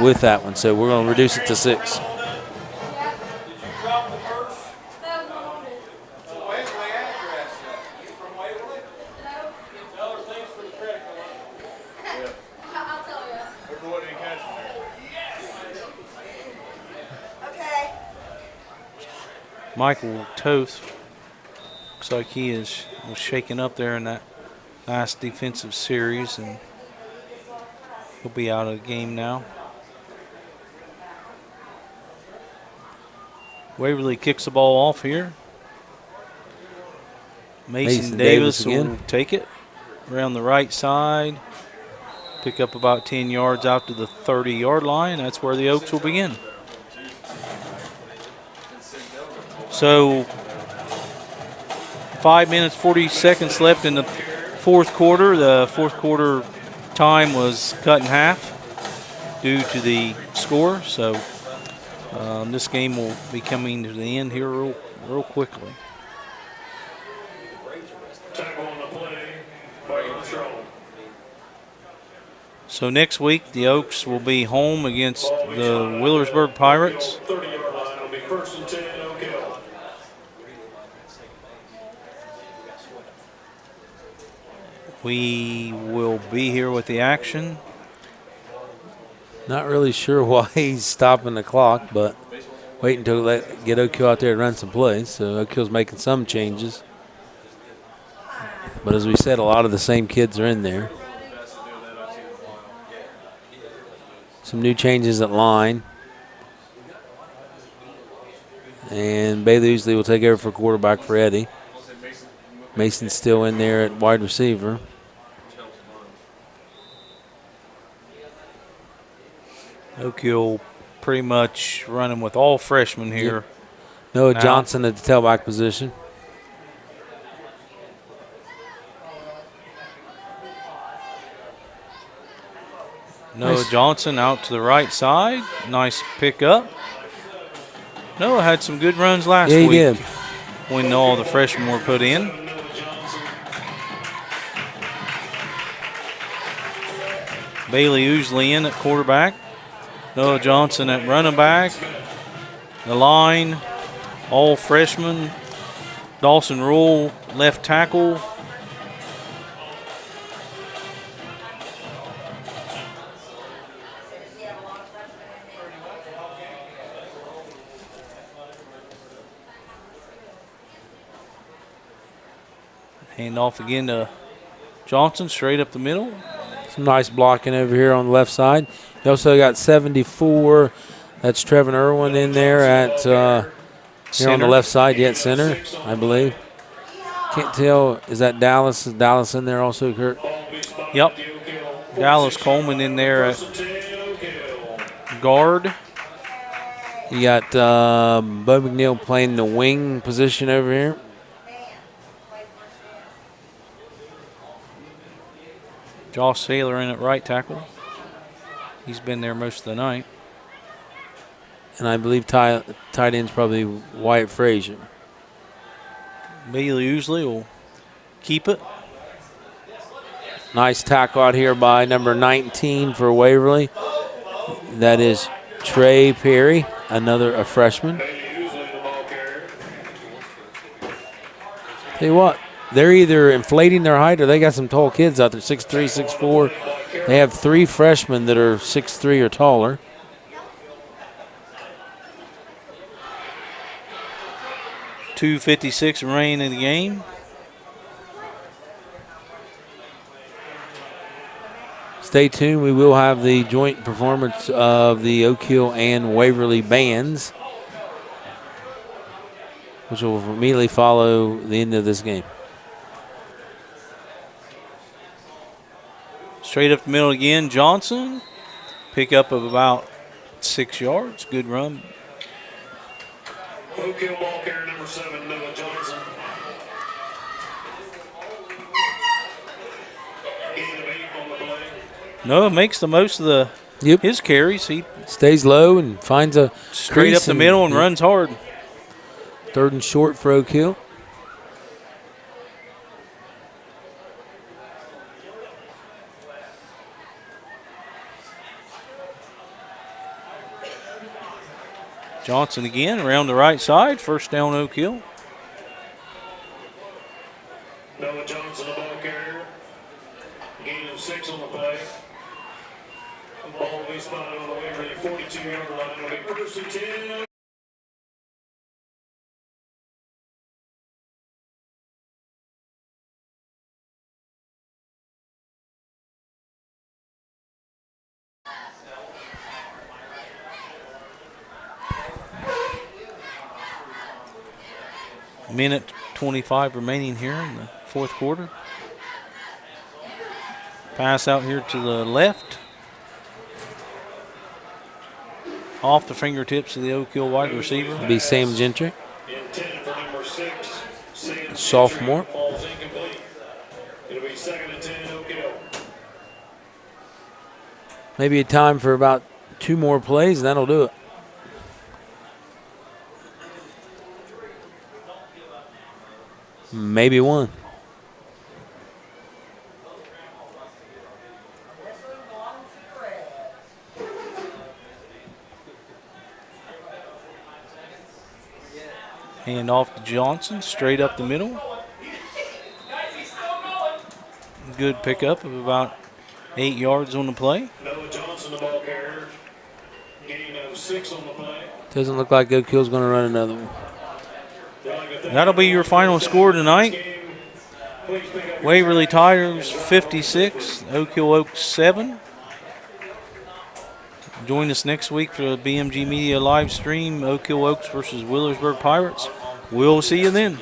with that one. So we're going to reduce it to 6. Michael Toth looks like he was shaken up there in that last defensive series, and he'll be out of the game now. Waverly kicks the ball off here. Mason Davis will take it around the right side, pick up about 10 yards out to the 30-yard line. That's where the Oaks will begin. So 5 minutes, 40 seconds left in the fourth quarter. The fourth quarter time was cut in half due to the score. So this game will be coming to the end here real quickly. So next week, the Oaks will be home against the Willersburg Pirates. 30-yard line will be 1st and 10, Oak Hill. We will be here with the action. Not really sure why he's stopping the clock, but wait until get Oak Hill out there and run some plays. So Oak Hill's making some changes. But as we said, a lot of the same kids are in there. Some new changes at line. And Bailey Usley will take over for quarterback for Eddie. Mason's still in there at wide receiver. Oak Hill pretty much running with all freshmen here. Yep. Noah Johnson at the tailback position. Noah Johnson out to the right side. Nice pickup. Noah had some good runs last week. Did. When all the freshmen were put in. Bailey Usley in at quarterback. Noah Johnson at running back. The line, all freshmen. Dawson Rule, left tackle. Hand off again to Johnson, straight up the middle. Some nice blocking over here on the left side. You also got 74. That's Trevin Irwin in there at here on the left side, yet center, I believe. Can't tell. Is that Dallas? Is Dallas in there also, Kurt? Yep. Dallas Coleman in there at guard. You got Bo McNeil playing the wing position over here. Josh Saylor in at right tackle. He's been there most of the night. And I believe tight end's probably Wyatt Frazier. Bailey Usley will keep it. Nice tackle out here by number 19 for Waverly. That is Trey Perry, a freshman. Tell you what, they're either inflating their height or they got some tall kids out there, 6'3", 6'4". They have 3 freshmen that are 6'3" or taller. .256 remaining in the game. Stay tuned. We will have the joint performance of the Oak Hill and Waverly bands, which will immediately follow the end of this game. Straight up the middle again, Johnson. Pickup of about 6 yards. Good run. Oak Hill ball carrier number 7, Noah Johnson. Gain of 8 on the play. Noah makes the most of his carries. He stays low and finds a straight up the middle and runs hard. 3rd and short for Oak Hill. Johnson again around the right side. First down, Oak Hill. Noah Johnson, the ball carrier. Gain of 6 on the play. The ball will be spotted on the Waverly 42-yard line. It'll be 1st and 10. Minute 25 remaining here in the 4th quarter. Pass out here to the left. Off the fingertips of the Oak Hill wide receiver. It'll be Sam Gentry. Sophomore. It'll be 2nd and 10, Oak Hill. Maybe a time for about 2 more plays, and that'll do it. Maybe 1. Hand off to Johnson, straight up the middle. Good pickup of about 8 yards on the play. Noah Johnson, the ball carrier. Gain of 6 on the play. Doesn't look like Oak Hill's going to run another one. That'll be your final score tonight. Waverly Tigers 56, Oak Hill Oaks 7. Join us next week for the BMG Media live stream, Oak Hill Oaks versus Willersburg Pirates. We'll see you then.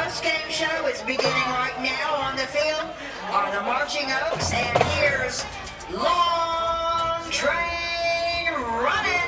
post-game show is beginning right now. On the field are the Marching Oaks, and here's Long Train Running.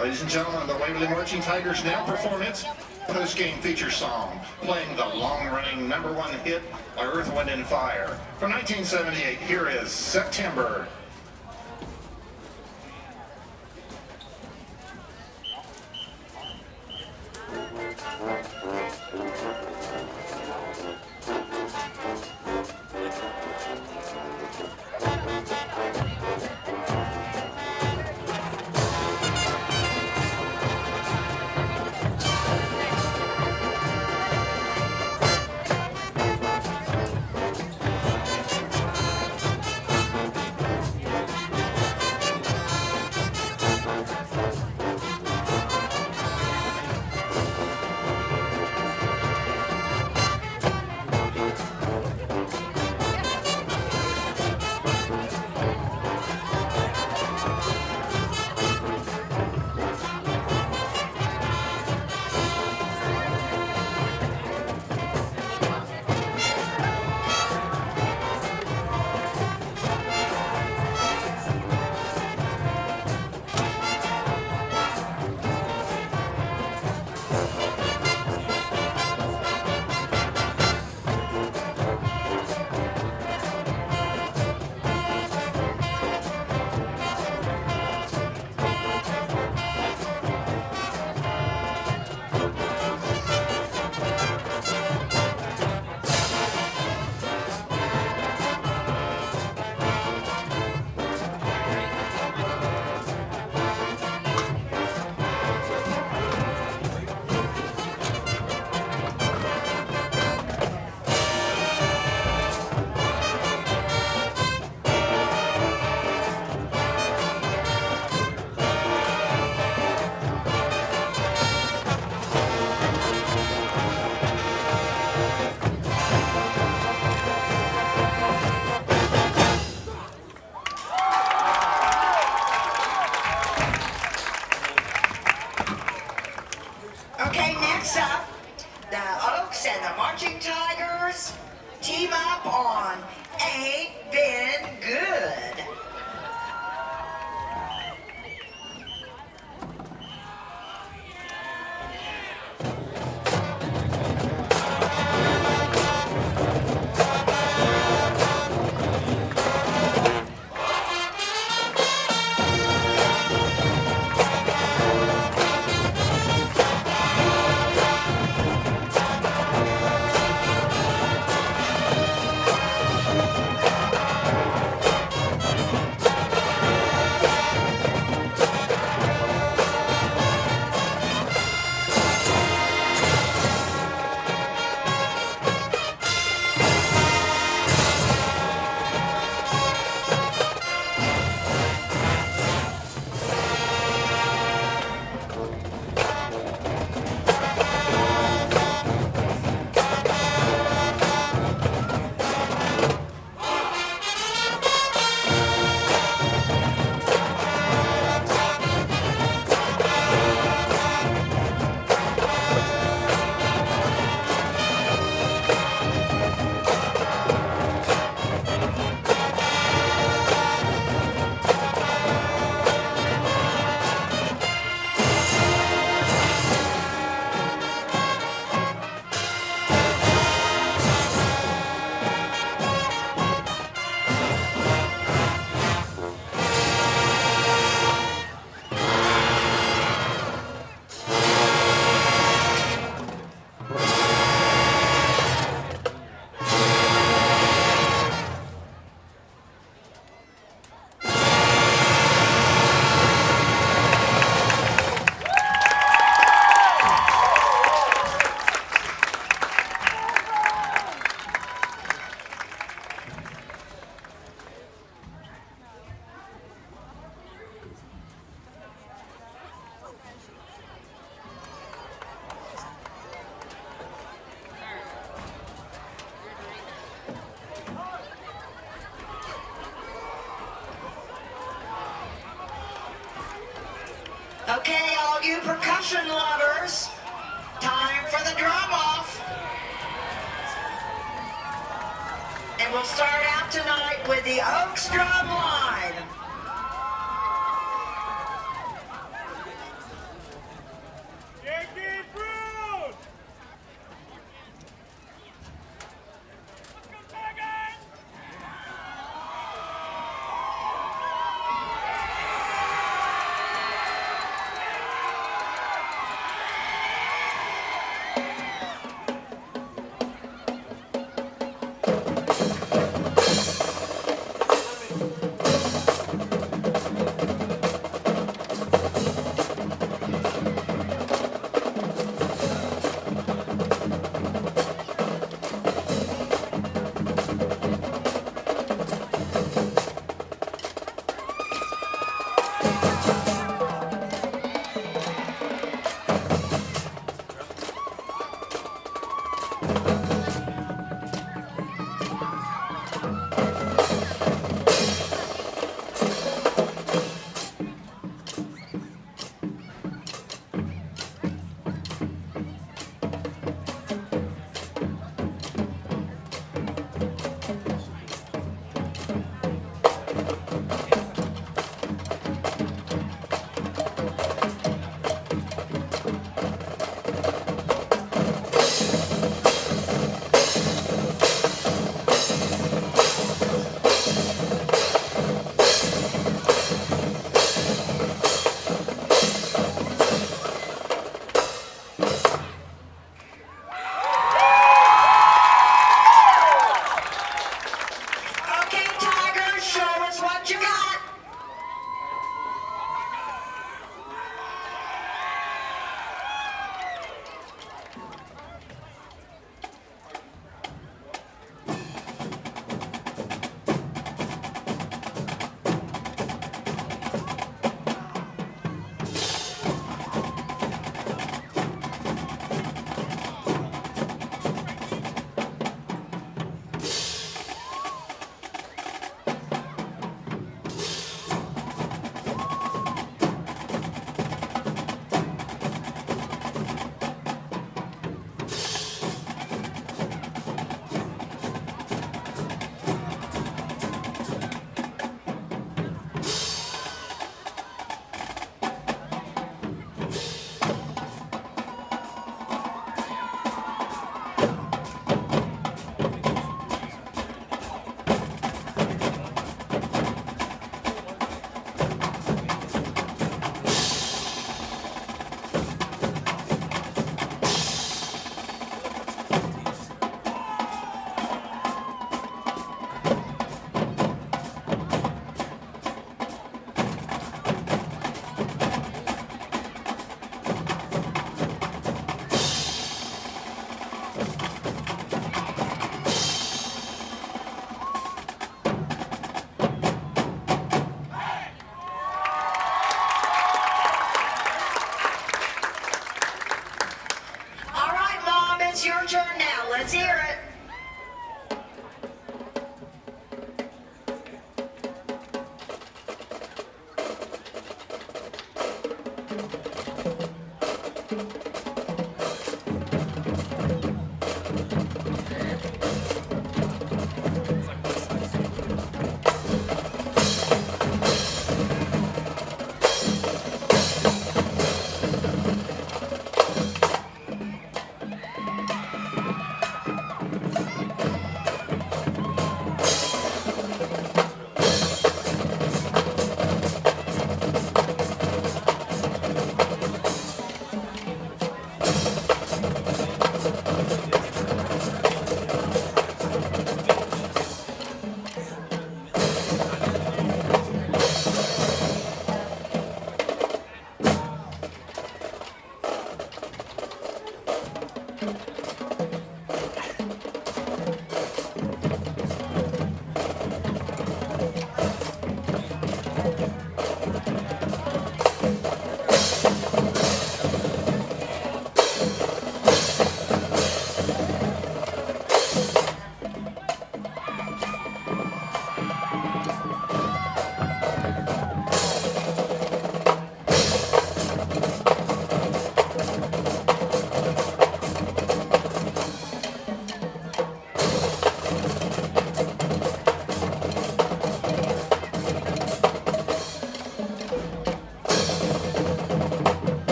Ladies and gentlemen, the Waverly Marching Tigers now perform its post-game feature song, playing the long-running #1 hit, Earth, Wind, and Fire. From 1978, here is September. Okay, next up, the Oaks and the Marching Tigers team up on Ain't Been Good. Okay, all you percussion lovers, time for the drum off. And we'll start out tonight with the Oaks drum line.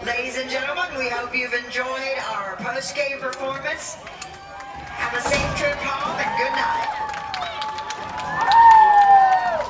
Ladies and gentlemen, we hope you've enjoyed our post-game performance. Have a safe trip home and good night.